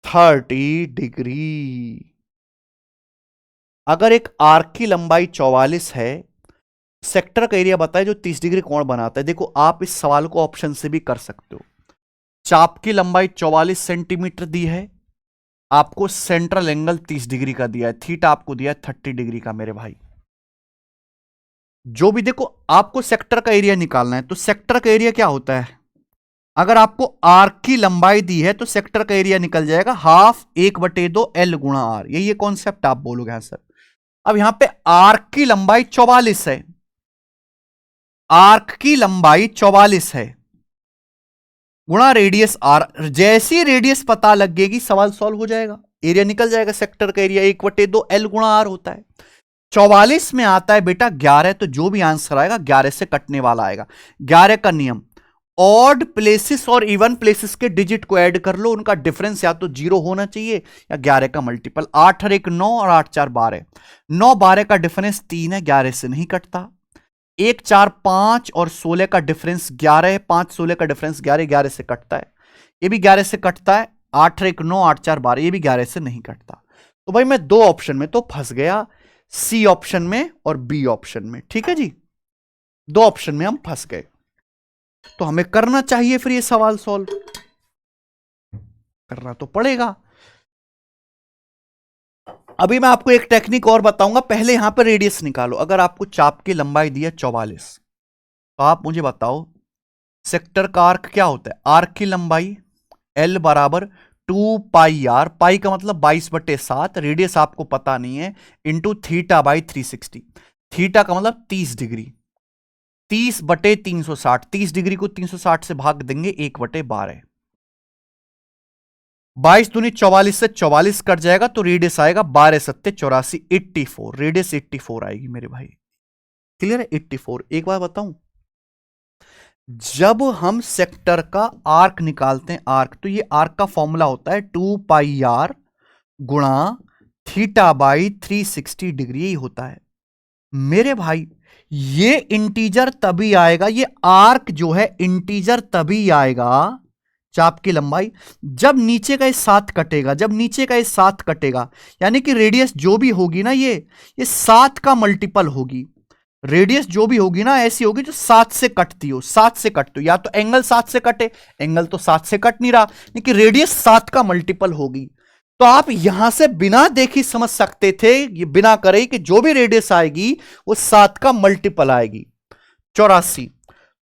30 degree. अगर एक आर्क की लंबाई 44 है, सेक्टर का एरिया बताए जो 30 डिग्री कोण बनाता है। देखो आप इस सवाल को ऑप्शन से भी कर सकते हो। चाप की लंबाई 44 सेंटीमीटर दी है, आपको सेंट्रल एंगल 30 डिग्री का दिया है, थीटा आपको दिया है 30 डिग्री का मेरे भाई। जो भी देखो आपको सेक्टर का एरिया निकालना है, तो सेक्टर का एरिया क्या होता है? अगर आपको आर्क की लंबाई दी है तो सेक्टर का एरिया निकल जाएगा ½ 1/2 L गुणा R। यही कॉन्सेप्ट आप बोलोगे हाँ सर। अब यहां पे आर्क की लंबाई 44 है, आर्क की लंबाई 44 है गुणा रेडियस R। जैसी रेडियस पता लगेगी सवाल सॉल्व हो जाएगा, एरिया निकल जाएगा। सेक्टर का एरिया 1/2 L गुणा R होता है। 44 में आता है बेटा 11, तो जो भी आंसर आएगा 11 से कटने वाला आएगा। 11 का नियम, ऑड प्लेसेस और इवन प्लेसेस के डिजिट को ऐड कर लो, उनका डिफरेंस या तो 0 होना चाहिए या 11 का मल्टीपल। 8 और 1 9 और 8 4 12। 9 12 का डिफरेंस 3 है, 11 से नहीं कटता। 1 4 5 और 16 का डिफरेंस 11 है, 5 16 का डिफरेंस 11, 11 से कटता है। ये भी 11 से कटता है। 8 1 9 8 4 12, ये भी 11 से नहीं कटता। तो भाई मैं 2 ऑप्शन में तो फंस गया, सी ऑप्शन में और बी ऑप्शन में। ठीक है जी, 2 ऑप्शन में हम फंस गए। तो हमें करना चाहिए फिर ये सवाल सॉल्व, करना तो पड़ेगा। अभी मैं आपको एक टेक्निक और बताऊंगा, पहले यहां पर रेडियस निकालो। अगर आपको चाप की लंबाई दी है 44, तो आप मुझे बताओ सेक्टर का आर्क क्या होता है? आर्क की लंबाई L बराबर 2 पाई R, पाई का मतलब 22/7, रेडियस आपको पता नहीं है, इंटू थीटा बाई 360। थीटा का मतलब 30 डिग्री, 30/360। 30 डिग्री को 360 से भाग देंगे 1/12। 22 दूनी 44 से 44 कट जाएगा, तो रेडियस आएगा 12 7 84, 84। रेडियस 84 आएगी मेरे भाई। क्लियर है? 84। एक बार बताऊं, जब हम सेक्टर का आर्क निकालते हैं, आर्क, तो ये आर्क का फॉर्मूला होता है 2 पाई R गुणा थीटा बाई 360 डिग्री, ही होता है मेरे भाई। ये इंटीजर तभी आएगा, ये आर्क जो है इंटीजर तभी आएगा, चाप की लंबाई, जब नीचे का इस 7 कटेगा। जब नीचे का इस 7 कटेगा यानी कि रेडियस जो भी होगी ना, ये 7 का मल्टीपल होगी। रेडियस जो भी होगी ना ऐसी होगी जो 7 से कटती हो, 7 से कटती हो। या तो एंगल 7 से कटे, एंगल तो 7 से कट नहीं रहा, लेकिन रेडियस 7 का मल्टीपल होगी। तो आप यहां से बिना देखी समझ सकते थे, ये बिना करे कि जो भी रेडियस आएगी वो 7 का मल्टीपल आएगी, 84।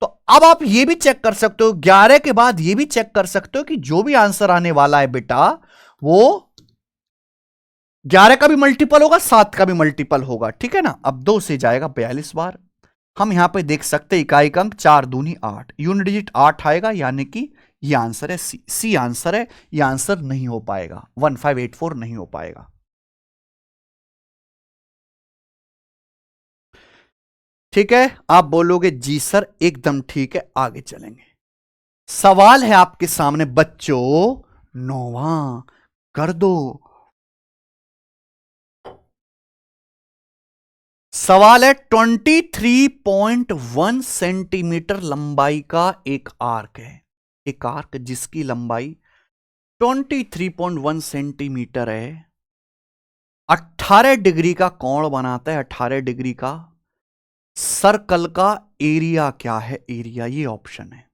तो अब आप ये भी चेक कर सकते हो, 11 के बाद ये भी चेक कर सकते हो कि जो भी आंसर आने वाला है बेटा वो 11 का भी मल्टीपल होगा, 7 का भी मल्टीपल होगा, ठीक है ना। अब 2 से जाएगा 42 बार। हम यहां पे देख सकते हैं इकाई का अंक 4 दूनी 8, यूनिट डिजिट 8 आएगा, यानी कि ये आंसर है सी। सी आंसर है, ये आंसर नहीं हो पाएगा, 1584 नहीं हो पाएगा। ठीक है, आप बोलोगे जी सर एकदम ठीक है, आगे चलेंगे। सवाल है आपके सामने बच्चों, 9वां कर दो। सवाल है 23.1 सेंटीमीटर लंबाई का एक आर्क है, एक आर्क जिसकी लंबाई 23.1 सेंटीमीटर है, 18 डिग्री का कोण बनाता है, 18 डिग्री का। सर्कल का एरिया क्या है, एरिया ये ऑप्शन है।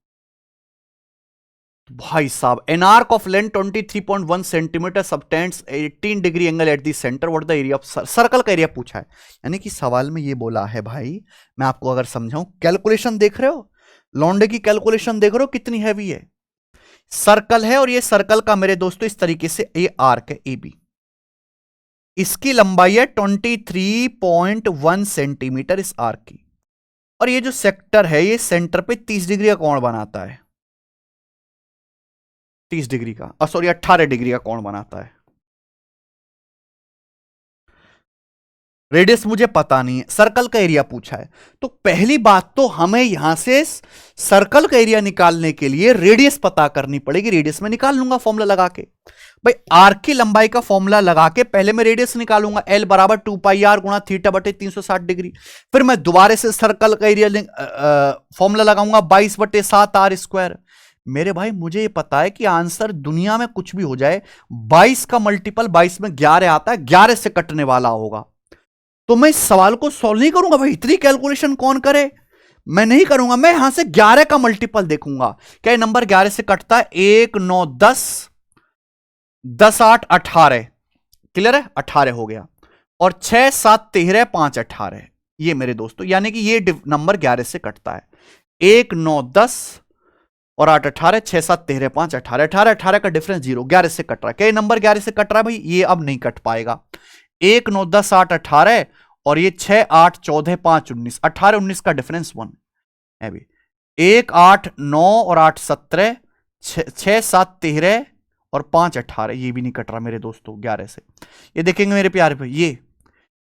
भाई साहब, an arc of length 23.1 centimetre subtends 18 degree angle at the centre, what the area of circle का एरिया पूछा है। यानी कि सवाल में ये बोला है भाई, मैं आपको अगर समझाऊं, कैलकुलेशन देख रहे हो, लौंडे की कैलकुलेशन देख रहे हो कितनी हैवी है। सर्कल है और ये सर्कल का मेरे दोस्तों इस तरीके से ये आर्क है ए बी, इसकी लंबाई है 23.1 सेंटीमीटर इस आर्क की, और ये जो सेक्टर है ये सेंटर पे 30 डिग्री का कोण बनाता है, 30 डिग्री का, सॉरी 18 डिग्री का कोण बनाता है। रेडियस मुझे पता नहीं है, सर्कल का एरिया पूछा है। तो पहली बात तो हमें यहां से सर्कल का एरिया निकालने के लिए रेडियस पता करनी पड़ेगी। रेडियस में निकाल लूंगा फॉर्मूला लगा के, भाई आर्क की लंबाई का फॉर्मूला लगा के पहले मैं रेडियस निकालूंगा, एल बराबर 2 पाई आर गुणा थीटा बटे 360 डिग्री। फिर मैं दोबारा से सर्कल का एरिया फॉर्मूला लगाऊंगा 22 बटे 7 आर स्क्वायर। मेरे भाई मुझे ये पता है कि आंसर दुनिया में कुछ भी हो जाए, 22 का मल्टीपल 22 में 11 आता है, 11 से कटने वाला होगा। तो मैं इस सवाल को सॉल्व नहीं करूंगा भाई, इतनी कैलकुलेशन कौन करे, मैं नहीं करूंगा। मैं यहां से 11 का मल्टीपल देखूंगा, क्या नंबर 11 से कटता है, 1 9 10 10 8 18, क्लियर है, 18 हो गया, और 6 7 13 5 18, ये मेरे दोस्तों, यानी कि ये नंबर 11 से कटता है। 1 9 10 और 8 18, 6 7 13 5 18, 18 18 का डिफरेंस 0, 11 से कट रहा है। क्या नंबर 11 से कट रहा है भाई, ये अब नहीं कट पाएगा। 1 9 10 8 18 और ये 6 8 14 5 19, 18 19 का डिफरेंस 1 है भी। 1 8 9 और 8 17, 6 7 13 और 5 18, ये भी नहीं कट रहा मेरे दोस्तों 11 से। ये देखेंगे मेरे प्यारे भाई, ये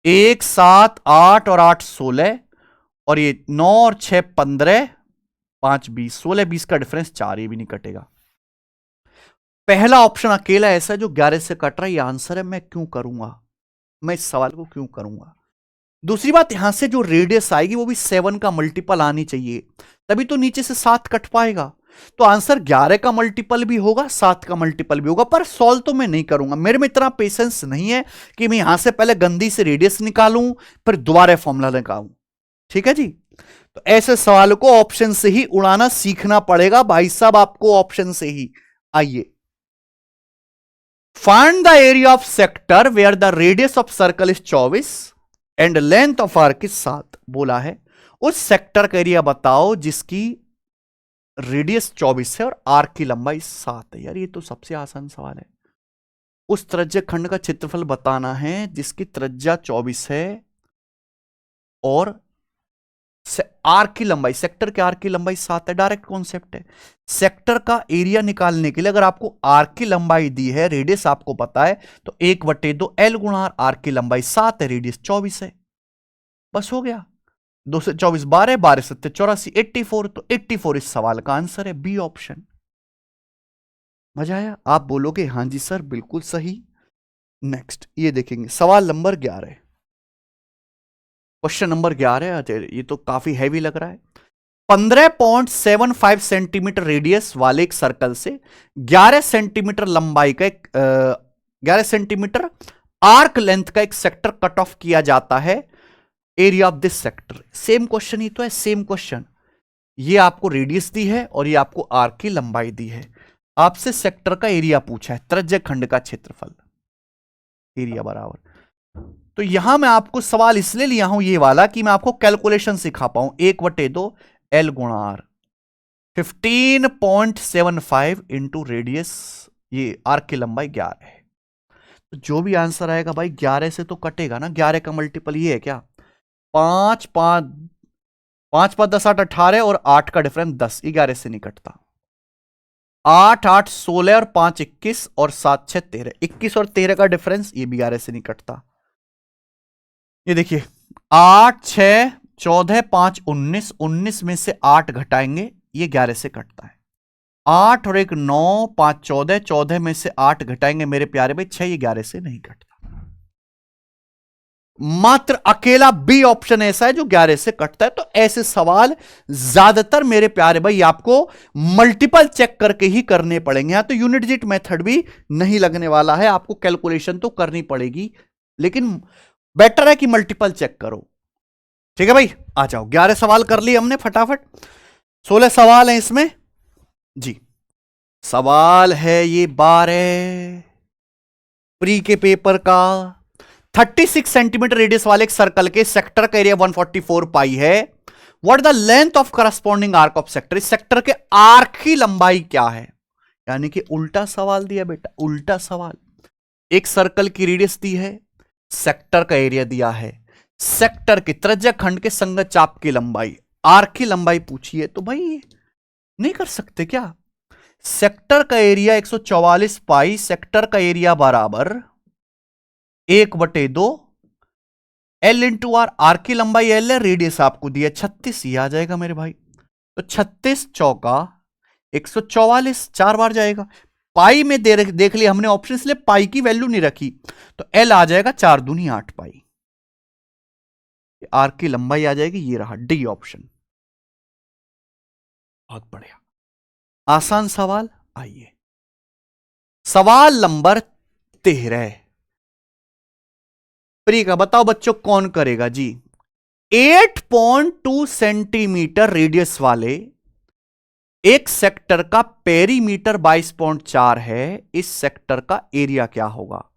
1 7 8 और 8 16, और ये 9 और 6 15, 5 20, 16 20 का डिफरेंस 4, ये भी नहीं कटेगा। पहला ऑप्शन अकेला ऐसा है जो 11 से कट रहा है, ये आंसर है। मैं क्यों करूंगा, मैं इस सवाल को क्यों करूंगा। दूसरी बात, यहां से जो रेडियस आएगी वो भी 7 का मल्टीपल आनी चाहिए, तभी तो नीचे से 7 कट पाएगा। तो आंसर 11 का मल्टीपल भी होगा, 7 का मल्टीपल भी होगा, पर सॉल्व तो मैं नहीं करूंगा। मेरे में इतना पेशेंस नहीं है कि मैं यहां से पहले गंदी से रेडियस निकालूं फिर दोबारा फॉर्मूला निकालूं, ठीक है जी। तो ऐसे सवाल को ऑप्शन से ही उड़ाना सीखना पड़ेगा भाई साहब, आपको ऑप्शन से ही। आइए, find the area of sector where the radius of circle is 24 and length of arc is 7, बोला है। उस सेक्टर का एरिया बताओ जिसकी रेडियस 24 है और आर्क की लंबाई 7 है। यार ये तो सबसे आसान सवाल है। उस त्रिज्य खंड का क्षेत्रफल बताना है जिसकी त्रिज्या 24 है और आर्क की लंबाई, सेक्टर के आर्क की लंबाई 7 है। डायरेक्ट कॉन्सेप्ट है। सेक्टर का एरिया निकालने के लिए अगर आपको आर्क की लंबाई दी है, रेडियस आपको पता है, तो 1/2 एल गुणा आर्क की लंबाई 7 है, रेडियस 24 है, बस हो गया। 2 से 24 12, 12 7 84, 84। तो 84 इस सवाल का आंसर है, बी ऑप्शन। मजा आया? आप बोलोगे हां जी सर बिल्कुल सही। नेक्स्ट ये देखेंगे सवाल नंबर 11, क्वेश्चन नंबर 11। ये तो काफी हैवी लग रहा है। 15.75 सेंटीमीटर रेडियस वाले एक सर्कल से 11 सेंटीमीटर लंबाई का एक 11 सेंटीमीटर आर्क लेंथ का एक सेक्टर कट ऑफ किया जाता है। Area of this sector, same question ही तो है, सेम क्वेश्चन। ये आपको रेडियस दी है और ये आपको आर्क की लंबाई दी है। आपसे सेक्टर का एरिया पूछा है, त्रिज्य खंड का क्षेत्रफल। एरिया बराबर। तो यहां मैं आपको सवाल इसलिए लिया हूं ये वाला कि मैं आपको कैलकुलेशन सिखा पाऊं। 1/2 L गुणा R, 15.75 इंटू रेडियस, ये आर्क की लंबाई 11 है। तो जो भी आंसर आएगा भाई 11 से तो कटेगा ना, 11 का मल्टीपल ये है क्या, 5 5 5 5 10 8 18 और 8 का डिफरेंस 10, 11 से नहीं कटता। 8 8 16 और 5 21 और 7 6 13, 21 और 13 का डिफरेंस ये भी 11 से नहीं कटता। ये देखिए 8 6 14 5 19, 19 में से 8 घटाएंगे ये 11 से कटता है। 8 और 1 9, 5 14, 14 में से 8 घटाएंगे मेरे प्यारे भाई 6, ये 11 से नहीं कटता। मात्र अकेला बी ऑप्शन ऐसा है जो 11 से कटता है। तो ऐसे सवाल ज्यादातर मेरे प्यारे भाई आपको मल्टीपल चेक करके ही करने पड़ेंगे। यहां तो यूनिट डिजिट मेथड भी नहीं लगने वाला है, आपको कैलकुलेशन तो करनी पड़ेगी, लेकिन बेटर है कि मल्टीपल चेक करो। ठीक है भाई, आ जाओ, 11 सवाल कर लिए हमने फटाफट। 16 सवाल है इसमें जी। सवाल है ये 12 प्री के पेपर का। 36 सेंटीमीटर रेडियस वाले एक सर्कल के सेक्टर का एरिया 144 पाई है। What the length of corresponding arc of sector, इस सेक्टर के आर्क की लंबाई क्या है। यानी कि उल्टा सवाल दिया बेटा, उल्टा सवाल। एक सर्कल की रेडियस दी है, सेक्टर का एरिया दिया है, सेक्टर के त्रिज्या खंड के संगत चाप की लंबाई, आर्क की लंबाई पूछी है। तो भाई नहीं कर सकते क्या, सेक्टर का एरिया 144 पाई, सेक्टर का एरिया बराबर 1/2 L इंटू आर, आर की लंबाई L है, रेडियस आपको दिया 36, ये आ जाएगा मेरे भाई। तो 36 चौका 144, 4 बार जाएगा। पाई में देख लिया हमने ऑप्शन, इसलिए पाई की वैल्यू नहीं रखी, तो L आ जाएगा 4 दूनी 8 पाई, आर की लंबाई आ जाएगी, ये रहा डी ऑप्शन। बहुत बढ़िया, आसान सवाल। आइए सवाल नंबर 13 प्री का, बताओ बच्चों कौन करेगा जी। 8.2 सेंटीमीटर रेडियस वाले एक सेक्टर का पेरीमीटर 22.4 है, इस सेक्टर का एरिया क्या होगा।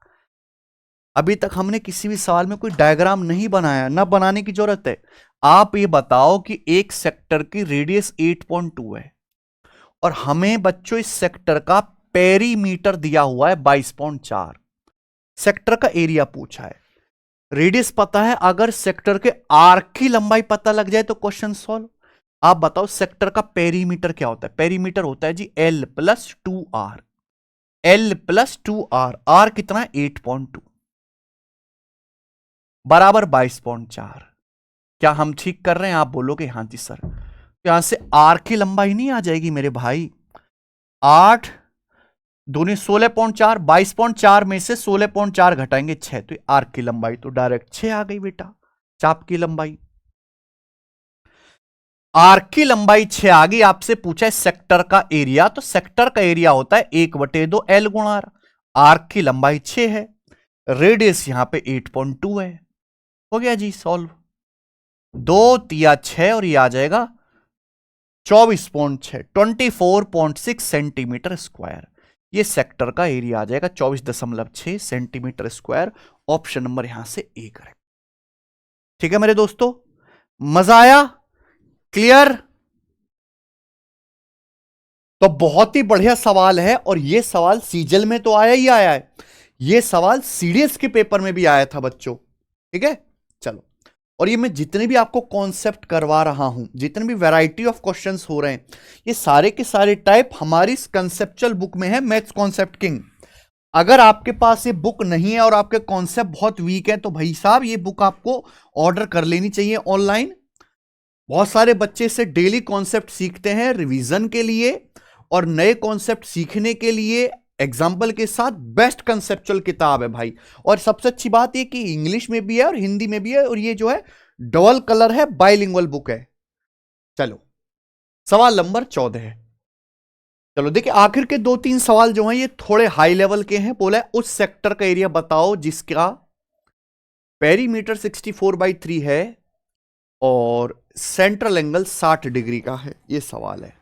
अभी तक हमने किसी भी सवाल में कोई डायग्राम नहीं बनाया, ना बनाने की जरूरत है। आप ये बताओ कि एक सेक्टर की रेडियस 8.2 है और हमें बच्चों इस सेक्टर का पेरीमीटर दिया हुआ है 22.4, सेक्टर का एरिया पूछा है, रेडियस पता है। अगर सेक्टर के आर्क की लंबाई पता लग जाए तो क्वेश्चन सॉल्व। आप बताओ सेक्टर का पेरीमीटर क्या होता है। पेरीमीटर होता है जी L + 2R, L + 2R, R कितना है 8.2 बराबर 22.4। क्या हम ठीक कर रहे हैं, आप बोलोगे हां जी सर। यहां से आर की लंबाई नहीं आ जाएगी मेरे भाई, 8 दूनी 16.4, 22.4 में से 16.4 घटाएंगे 6, तो आर्क की लंबाई तो डायरेक्ट 6 आ गई बेटा। चाप की लंबाई, आर्क की लंबाई 6 आ गई। आपसे पूछा है सेक्टर का एरिया, तो सेक्टर का एरिया होता है 1/2 L गुणा R, आर्क की लंबाई 6 है, रेडियस यहां पे 8.2 है। हो गया जी सॉल्व, 2 तिया 6 और ये आ जाएगा 24.6, 24.6 सेंटीमीटर स्क्वायर। ये सेक्टर का एरिया आ जाएगा 24.6 सेंटीमीटर स्क्वायर। ऑप्शन नंबर यहां से ए करेक्ट। ठीक है मेरे दोस्तों, मजा आया, क्लियर। तो बहुत ही बढ़िया सवाल है, और ये सवाल सीजल में तो आया ही आया है, ये सवाल सीडीएस के पेपर में भी आया था बच्चों। ठीक है चलो, और ये मैं जितने भी आपको कॉन्सेप्ट करवा रहा हूं, जितने भी वैरायटी ऑफ क्वेश्चंस हो रहे हैं, ये सारे के सारे टाइप हमारी कंसेप्चुअल बुक में है, मैथ्स कॉन्सेप्ट किंग। अगर आपके पास ये बुक नहीं है और आपके कॉन्सेप्ट बहुत वीक है, तो भाई साहब ये बुक आपको ऑर्डर कर लेनी चाहिए ऑनलाइन। बहुत सारे बच्चे से डेली कॉन्सेप्ट सीखते हैं रिवीजन के लिए और नए कॉन्सेप्ट सीखने के लिए, एग्जाम्पल के साथ बेस्ट कंसेप्चुअल किताब है भाई। और सबसे अच्छी बात यह कि इंग्लिश में भी है और हिंदी में भी है, और ये जो है डबल कलर है, बाइलिंगुअल बुक है। चलो सवाल नंबर 14 है। चलो देखिए, आखिर के 2-3 सवाल जो हैं ये थोड़े हाई लेवल के हैं। बोला है उस सेक्टर का एरिया बताओ जिसका पेरीमीटर 64/3 है और सेंट्रल एंगल 60 डिग्री का है। ये सवाल है,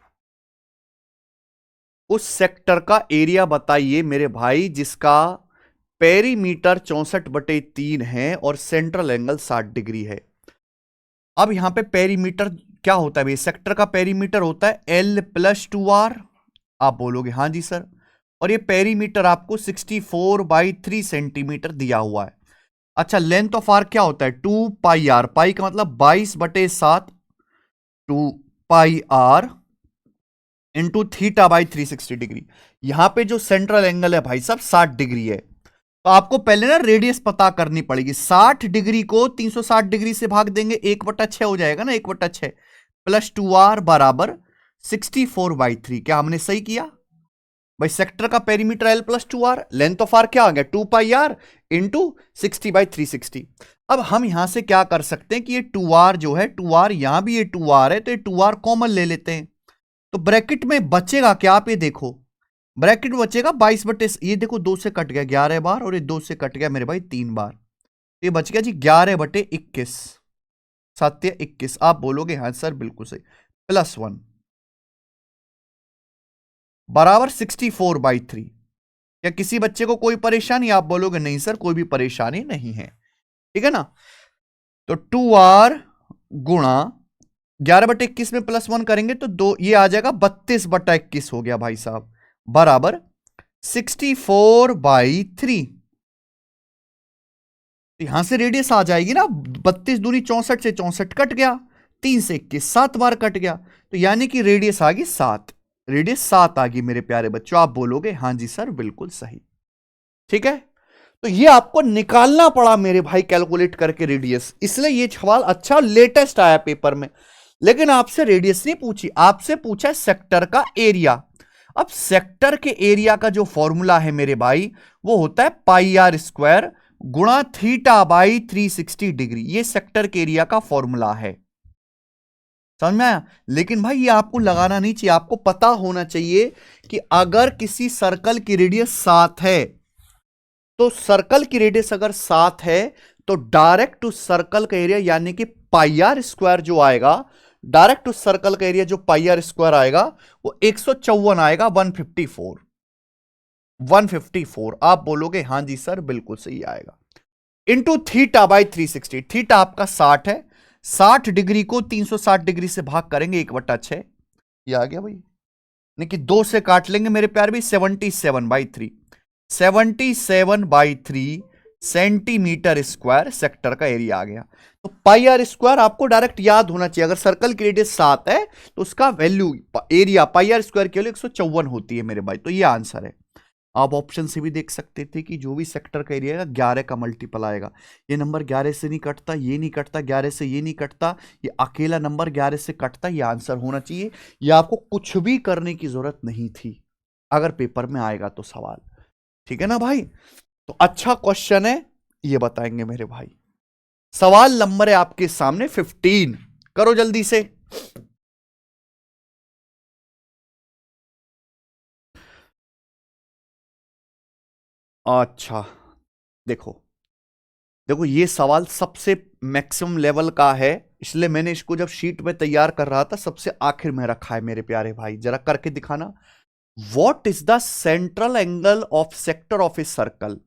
उस सेक्टर का एरिया बताइए मेरे भाई जिसका पेरीमीटर 64/3 है और सेंट्रल एंगल 60 डिग्री है। अब यहां पे पेरीमीटर क्या होता है भाई? सेक्टर का पेरीमीटर होता है L+2R। आप बोलोगे हाँ जी सर। और ये पेरीमीटर आपको 64/3 सेंटीमीटर दिया हुआ है। अच्छा, लेंथ ऑफ आर्क क्या होता है? 2πr। पाई का मतलब 22/7 2πr इंटू θ/360 डिग्री। यहां पे जो सेंट्रल एंगल है भाई साहब 60 डिग्री है, तो आपको पहले ना रेडियस पता करनी पड़ेगी। 60 डिग्री को 360 डिग्री से भाग देंगे, 1/6 हो जाएगा ना, 1/6 प्लस 2r बराबर 64/3। क्या हमने सही किया भाई? सेक्टर का perimeter L+2R, length of are क्या आ गया? 2πr into 60/360। अब हम यहां से क्या कर सकते हैं कि ये 2r जो है, 2r यहां भी ये 2r है, तो ये 2r कॉमन ले लेते हैं। तो ब्रैकेट में बचेगा क्या? आप ये देखो, ब्रैकेट में बचेगा 22/, ये देखो 2 से कट गया 11 बार, और ये 2 से कट गया मेरे भाई 3 बार, तो ये बच गया जी 11/21, 7×21। आप बोलोगे हाँ सर बिल्कुल सही, +1 बराबर 64/3। क्या किसी बच्चे को कोई परेशानी? आप बोलोगे नहीं सर कोई भी परेशानी नहीं है, ठीक है ना। तो 2r गुणा 11/21 में +1 करेंगे तो दो, ये आ जाएगा 32/21 हो गया भाई साहब, बराबर 64/3। यहां से रेडियस आ जाएगी ना, 32 दूनी 64 से 64 कट गया, 3 से 21 7 बार कट गया, तो यानी कि रेडियस आ गई 7। रेडियस 7 आ गई मेरे प्यारे बच्चों। आप बोलोगे हाँ जी सर बिल्कुल सही, ठीक है। तो ये आपको निकालना पड़ा मेरे भाई कैलकुलेट करके रेडियस, इसलिए ये सवाल अच्छा लेटेस्ट आया पेपर में। लेकिन आपसे रेडियस नहीं पूछी, आपसे पूछा सेक्टर का एरिया। अब सेक्टर के एरिया का जो फॉर्मूला है मेरे भाई, वो होता है πr² गुणा θ/360 डिग्री। ये सेक्टर के एरिया का फॉर्मूला है, समझ में आया। लेकिन भाई ये आपको लगाना नहीं चाहिए, आपको पता होना चाहिए कि अगर किसी सर्कल की रेडियस 7 है, तो सर्कल की रेडियस अगर 7 है, तो डायरेक्ट उस सर्कल का एरिया यानी कि πr² जो आएगा, डायरेक्ट उस सर्कल का एरिया जो πr² आएगा वो 154 आएगा, 154। आप बोलोगे हाँ जी सर बिल्कुल सही आएगा। इंटू θ/360, थीटा आपका 60 है, 60 डिग्री को 360 डिग्री से भाग करेंगे 1/6, ये आ गया भाई। यानी कि 2 से काट लेंगे मेरे प्यार भी, 77/3, 77/3 सेंटीमीटर स्क्वायर सेक्टर का एरिया आ गया। तो πr² आपको डायरेक्ट याद होना चाहिए। अगर सर्कल की रेडियस 7 है तो उसका वैल्यू एरिया πr² के लिए 154 होती है मेरे भाई, तो ये आंसर है। आप ऑप्शन से भी देख सकते थे कि जो भी सेक्टर का एरिया है 11 का मल्टीपल आएगा। ये नंबर 11 से नहीं कटता, ये नहीं कटता 11 से, ये नहीं कटता, ये अकेला नंबर 11 से कटता, ये आंसर होना चाहिए। ये आपको कुछ भी करने की जरूरत नहीं थी अगर पेपर में आएगा तो सवाल, ठीक है ना भाई। तो अच्छा क्वेश्चन है, ये बताएंगे मेरे भाई। सवाल नंबर है आपके सामने 15, करो जल्दी से। अच्छा देखो देखो, ये सवाल सबसे मैक्सिमम लेवल का है, इसलिए मैंने इसको जब शीट में तैयार कर रहा था सबसे आखिर में रखा है मेरे प्यारे भाई। जरा करके दिखाना। What is the central angle of sector of a circle?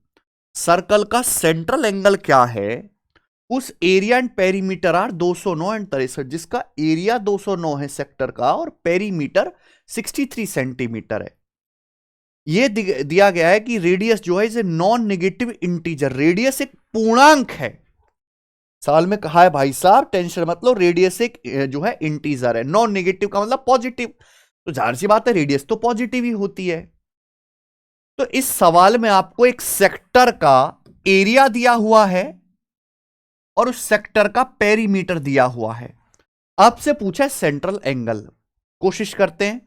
Circle का सेंट्रल एंगल क्या है? उस area and perimeter are 209 and 63, जिसका एरिया 209 है सेक्टर का और पेरीमीटर 63 सेंटीमीटर है। ये दिया गया है कि रेडियस जो है इसे नॉन नेगेटिव इंटीजर, रेडियस एक पूर्णांक है। सवाल में कहा है भाई साहब टेंशन मत लो, रेडियस एक जो है इंटीजर है, नॉन नेगेटिव का मतलब पॉजिटिव, तो जाहिर सी बात है रेडियस तो पॉजिटिव ही होती है। तो इस सवाल में आपको एक सेक्टर का एरिया दिया हुआ है और उस सेक्टर का पेरीमीटर दिया हुआ है। आपसे पूछा है सेंट्रल एंगल, कोशिश करते हैं।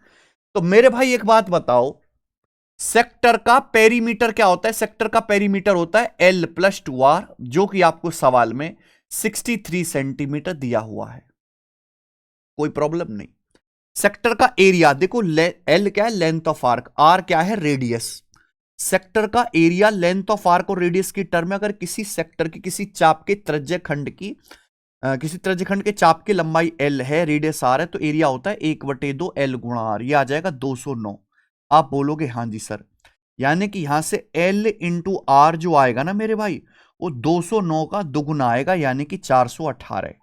तो मेरे भाई एक बात बताओ, सेक्टर का पेरीमीटर क्या होता है? सेक्टर का पेरीमीटर होता है L+2R, जो कि आपको सवाल में 63 सेंटीमीटर दिया हुआ है, कोई प्रॉब्लम नहीं। सेक्टर का एरिया देखो, L क्या है? लेंथ ऑफ आर्क, R क्या है? रेडियस। सेक्टर का एरिया लेंथ ऑफ आर्क और रेडियस की टर्म में अगर किसी सेक्टर की किसी चाप के त्रिज्य खंड की किसी त्रिज्य खंड के चाप की लंबाई L है, रेडियस R है, तो एरिया होता है 1/2 L गुणा R, ये आ जाएगा 209। आप बोलोगे हाँ जी सर। यानी कि यहां से L इंटू आर जो आएगा ना मेरे भाई, वो 209 का दुगुना आएगा, यानी कि 418।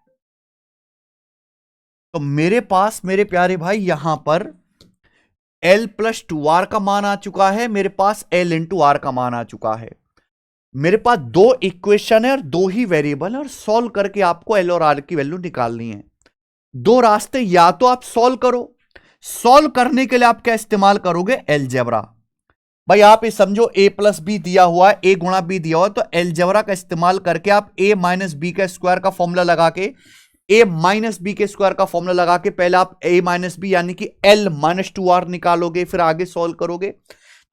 तो मेरे पास मेरे प्यारे भाई यहां पर L प्लस 2R का मान आ चुका है, मेरे पास L इंटू आर का मान आ चुका है। मेरे पास दो इक्वेशन है और दो ही वेरिएबल है, और सॉल्व करके आपको L और R की वैल्यू निकालनी है। दो रास्ते, या तो आप सॉल्व करो, सॉल्व करने के लिए आप क्या इस्तेमाल करोगे, एलजेब्रा। भाई आप ये समझो a प्लस बी दिया हुआ है, a गुणा बी दिया हुआ है, तो एलजेब्रा का इस्तेमाल करके आप a माइनस बी का स्क्वायर का फॉर्मूला लगा के, a माइनस बी के स्क्वायर का फॉर्मूला लगा के पहले आप a माइनस बी यानी कि l माइनस 2r निकालोगे, फिर आगे सॉल्व करोगे।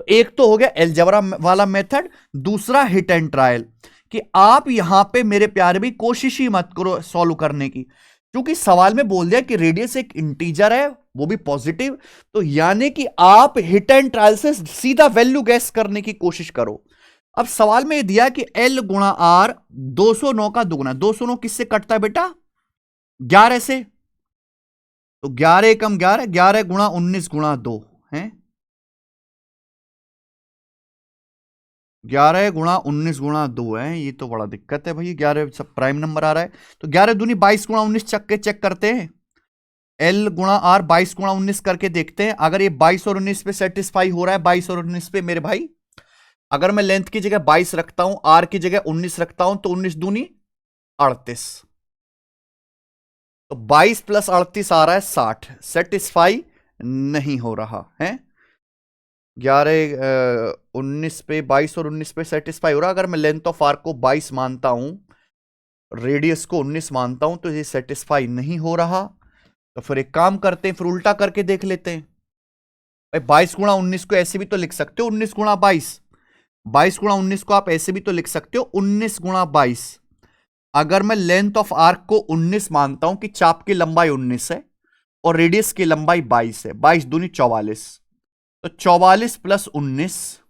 तो एक तो हो गया एलजेब्रा वाला मेथड, दूसरा हिट एंड ट्रायल, कि आप यहां पे मेरे प्यारे भी कोशिश ही मत करो सॉल्व करने की, क्योंकि सवाल में बोल दिया कि रेडियस एक इंटीजर है, वो भी पॉजिटिव, तो यानी कि आप हिट एंड ट्रायल से सीधा वैल्यू गैस करने की कोशिश करो। अब सवाल में दिया कि L गुणा R 209 का दुगुना, 209 किससे कटता है बेटा, 11 से, तो 11 कम 11, 11 गुणा 19 गुणा 2 है, 11 गुणा 19 गुणा 2 है, ये तो बड़ा दिक्कत है भाई, 11 सब प्राइम नंबर आ रहा है, तो 11 दूनी 22 गुणा 19 चक्के चेक करते हैं, L गुणा R 22 गुणा 19 करके देखते हैं, अगर ये 22 और 19 पे सेटिस्फाई हो रहा है, 22 और 19 पे मेरे भाई, अगर मैं लेंथ की जगह 22 रखता हूं, R की जगह 19 रखता हूं, तो 19 दूनी 38, तो 22 प्लस 38 आ रहा है 60, सेटिस्फाई नहीं हो रहा है। 19 पे 22 और 19 पे सेटिस्फाई हो रहा है, अगर मैं लेंथ ऑफ आर्क को 22 मानता हूं, रेडियस को 19 मानता हूं, तो ये सेटिस्फाई नहीं हो रहा। तो फिर एक काम करते हैं, फिर उल्टा करके देख लेते हैं। भाई 22 गुणा 19 को ऐसे भी तो लिख सकते हो 19 गुणा 22, 22 गुणा 19 को आप ऐसे भी तो लिख सकते हो 19 गुणा 22। अगर मैं लेंथ ऑफ आर्क को 19 मानता हूं कि चाप की लंबाई 19 है और रेडियस की लंबाई 22 है, 22 दूनी 44, तो 44 प्लस 19,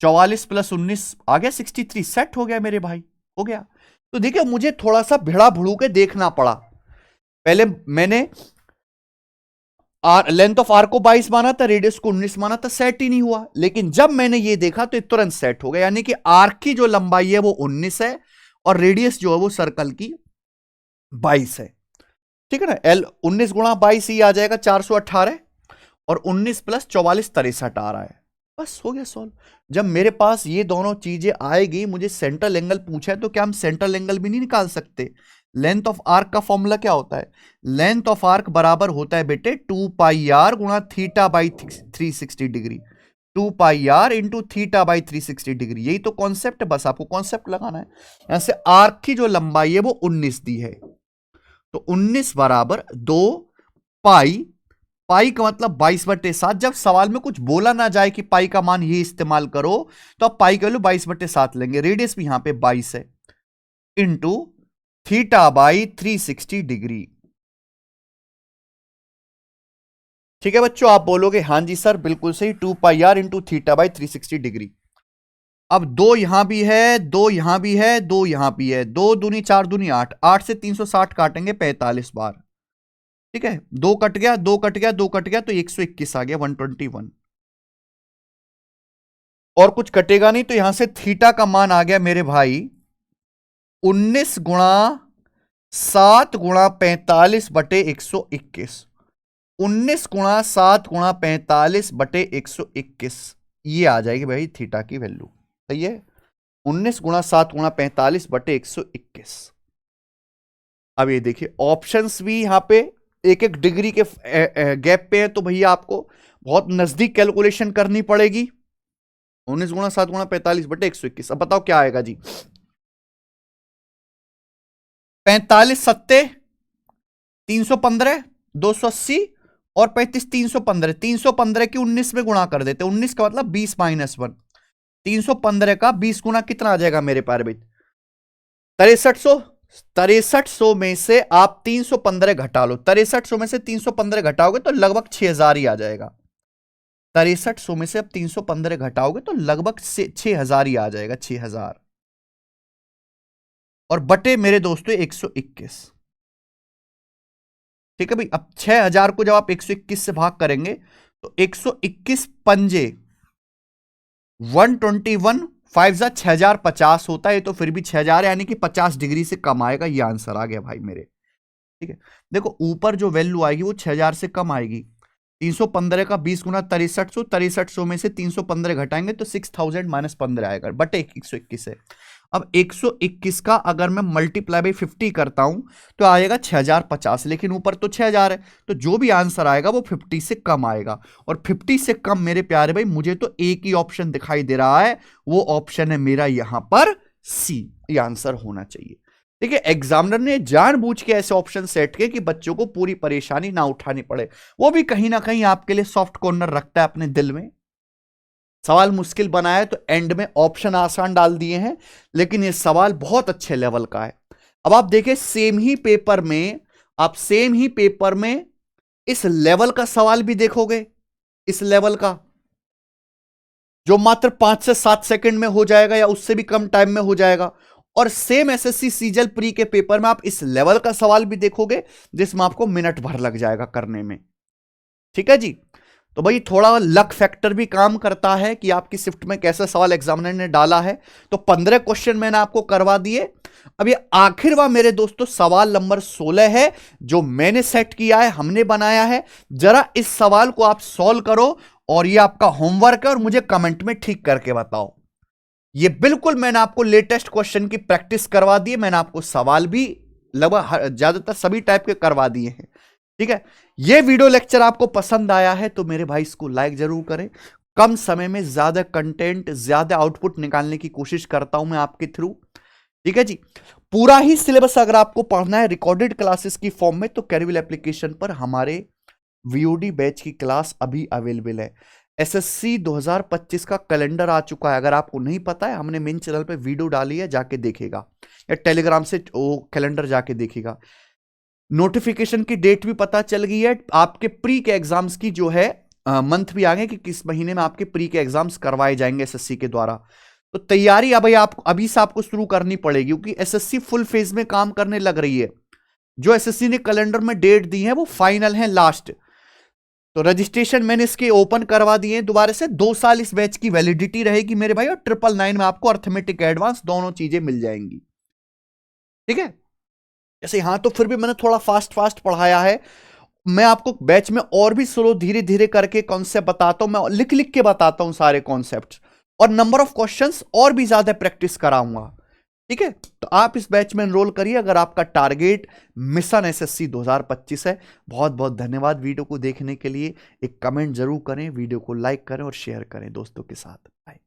44 प्लस 19 आ गया 63, सेट हो गया मेरे भाई, हो गया। तो देखिए मुझे थोड़ा सा भिड़ा भुड़ू के देखना पड़ा, पहले मैंने लेंथ ऑफ आर को 22 माना था, रेडियस को 19 माना था, सेट ही नहीं हुआ, लेकिन जब मैंने ये देखा तो तुरंत सेट हो गया, यानी कि आर्क की जो लंबाई है वो 19 है और रेडियस जो है वो सर्कल की 22 है, ठीक है ना। L 19 गुणा 22 ही आ जाएगा 418, और 19 प्लस 44 63 आ रहा है, बस हो गया सॉल्व। जब मेरे पास ये दोनों चीजें आएगी, मुझे सेंट्रल एंगल पूछा है, तो क्या हम सेंट्रल एंगल भी नहीं निकाल सकते। लेंथ ऑफ आर्क का फॉर्मूला क्या होता है, लेंथ ऑफ आर्क बराबर होता है बेटे 2 पाई आर गुणा theta by 360 degree, 2 pi R into theta by 360 degree, यही तो कॉन्सेप्ट है, बस आपको कॉन्सेप्ट लगाना है। यहां से आर्क की जो लंबाई है वो 19 दी है, तो 19 बराबर 2 पाई, पाई का मतलब 22/7, जब सवाल में कुछ बोला ना जाए कि पाई का मान ये इस्तेमाल करो, तो आप पाई का वैल्यू 22/7 लेंगे, रेडियस भी यहां पे 22 है, इंटू थीटा बाई 360 डिग्री। ठीक है बच्चों, आप बोलोगे हां जी सर बिल्कुल सही, 2 pi R into theta by 360 degree. अब दो यहां भी है, दो यहां भी है, दो यहां भी है, 2 दूनी 4 दूनी 8, 8 से 360 काटेंगे 45 बार, ठीक है, दो कट गया, दो कट गया, दो कट गया, तो 121 आ गया, 121, और कुछ कटेगा नहीं, तो यहां से थीटा का मान आ गया मेरे भाई 19 गुणा 7 गुणा 45/121, 19 गुणा 7 गुणा 45/121, ये आ जाएगी भाई थीटा की वैल्यू, सही है, 19 गुणा 7 गुणा 45/121। अब ये देखिए ऑप्शंस भी यहां पे एक एक डिग्री के गैप पे है, तो भैया आपको बहुत नजदीक कैलकुलेशन करनी पड़ेगी। 19 गुणा 7 गुणा 45/121, अब बताओ क्या आएगा जी, 45 सत्ते 315, 280, और 35 315, 315 की 19 में गुणा कर देते, 19 का मतलब 20 माइनस 1, 315 का 20 गुना कितना आ जाएगा मेरे प्यारे भाई, 6300, 6300 में से आप 315 घटा लो, 6300 में से 315 घटाओगे तो लगभग 6000 ही आ जाएगा, 6300 में से अब 315 घटाओगे तो लगभग 6000 ही आ जाएगा, 6000, और बटे मेरे दोस्तों 121, ठीक है भाई। अब 6000 को जब आप 121 से भाग करेंगे तो 121 पंजे 121 5 जा 6050 होता है, तो फिर भी 6000 यानी कि 50 डिग्री से कम आएगा। ये आंसर आ गया भाई मेरे। ठीक है, देखो ऊपर जो वैल्यू आएगी वो 6000 से कम आएगी। 315 का 20 गुना 6300, 6300 में से 315 घटाएंगे तो 6000 माइनस 15 आएगा, बटे 121 है। अब 121 का अगर मैं मल्टीप्लाई बाई 50 करता हूं तो आएगा 6050, लेकिन ऊपर तो 6000 है, तो जो भी आंसर आएगा वो 50 से कम आएगा। और 50 से कम मेरे प्यारे भाई मुझे तो एक ही ऑप्शन दिखाई दे रहा है, वो ऑप्शन है मेरा यहां पर सी। ये आंसर होना चाहिए। देखिए एग्जामिनर ने जानबूझ के ऐसे ऑप्शन सेट किए कि बच्चों को पूरी परेशानी ना उठानी पड़े, वो भी कहीं ना कहीं आपके लिए सॉफ्ट कॉर्नर रखता है अपने दिल में। सवाल मुश्किल बनाया तो एंड में ऑप्शन आसान डाल दिए हैं, लेकिन ये सवाल बहुत अच्छे लेवल का है। अब आप देखिए सेम ही पेपर में, आप सेम ही पेपर में इस लेवल का सवाल भी देखोगे, इस लेवल का जो मात्र 5 से 7 सेकंड में हो जाएगा या उससे भी कम टाइम में हो जाएगा। और सेम एसएससी सीजल प्री के पेपर में आप इस लेवल का सवाल भी देखोगे जिसमें आपको मिनट भर लग जाएगा करने में। ठीक है जी, तो भाई थोड़ा लक फैक्टर भी काम करता है कि आपकी शिफ्ट में कैसा सवाल एग्जामिनर ने डाला है। तो 15 क्वेश्चन मैंने आपको करवा दिए। अब ये आखिरवा मेरे दोस्तों सवाल नंबर 16 है जो मैंने सेट किया है, हमने बनाया है। जरा इस सवाल को आप सॉल्व करो और ये आपका होमवर्क है और मुझे कमेंट में ठीक करके बताओ। ये बिल्कुल मैंने आपको लेटेस्ट क्वेश्चन की प्रैक्टिस करवा दी है, मैंने आपको सवाल भी लगभग ज्यादातर सभी टाइप के करवा दिए हैं। ठीक है, ये वीडियो लेक्चर आपको पसंद आया है तो मेरे भाई इसको लाइक जरूर करें। कम समय में ज्यादा कंटेंट, ज्यादा आउटपुट निकालने की कोशिश करता हूं मैं आपके थ्रू। ठीक है जी, पूरा ही सिलेबस अगर आपको पढ़ना है रिकॉर्डेड क्लासेस की फॉर्म में तो कैरियल एप्लीकेशन पर हमारे वीओडी बैच की क्लास अभी अवेलेबल है। एसएससी 2025 का कैलेंडर आ चुका है, अगर आपको नहीं पता है हमने मेन चैनल पे वीडियो डाली है, जाके देखेगा, या टेलीग्राम से वो कैलेंडर जाके देखेगा। नोटिफिकेशन की डेट भी पता चल गई है, आपके प्री के एग्जाम्स की जो है मंथ भी आ गए कि किस महीने में आपके प्री के एग्जाम्स करवाए जाएंगे एसएससी के द्वारा। तो तैयारी अभी से आपको शुरू करनी पड़ेगी क्योंकि एसएससी फुल फेज में काम करने लग रही है। जो एसएससी ने कैलेंडर में डेट दी है वो फाइनल है लास्ट। तो रजिस्ट्रेशन मैंने इसके ओपन करवा दिए दोबारा से। 2 साल इस बैच की वैलिडिटी रहेगी मेरे भाई, और 999 में आपको अर्थमेटिक एडवांस दोनों चीजें मिल जाएंगी। ठीक है, जैसे यहां तो फिर भी मैंने थोड़ा फास्ट फास्ट पढ़ाया है, मैं आपको बैच में और भी स्लो धीरे धीरे करके कॉन्सेप्ट बताता हूं, मैं लिख लिख के बताता हूं सारे कॉन्सेप्ट, और नंबर ऑफ क्वेश्चंस और भी ज्यादा प्रैक्टिस कराऊंगा। ठीक है, तो आप इस बैच में एनरोल करिए अगर आपका टारगेट मिशन एसएससी 2025 है। बहुत बहुत धन्यवाद वीडियो को देखने के लिए। एक कमेंट जरूर करें, वीडियो को लाइक करें और शेयर करें दोस्तों के साथ। बाय।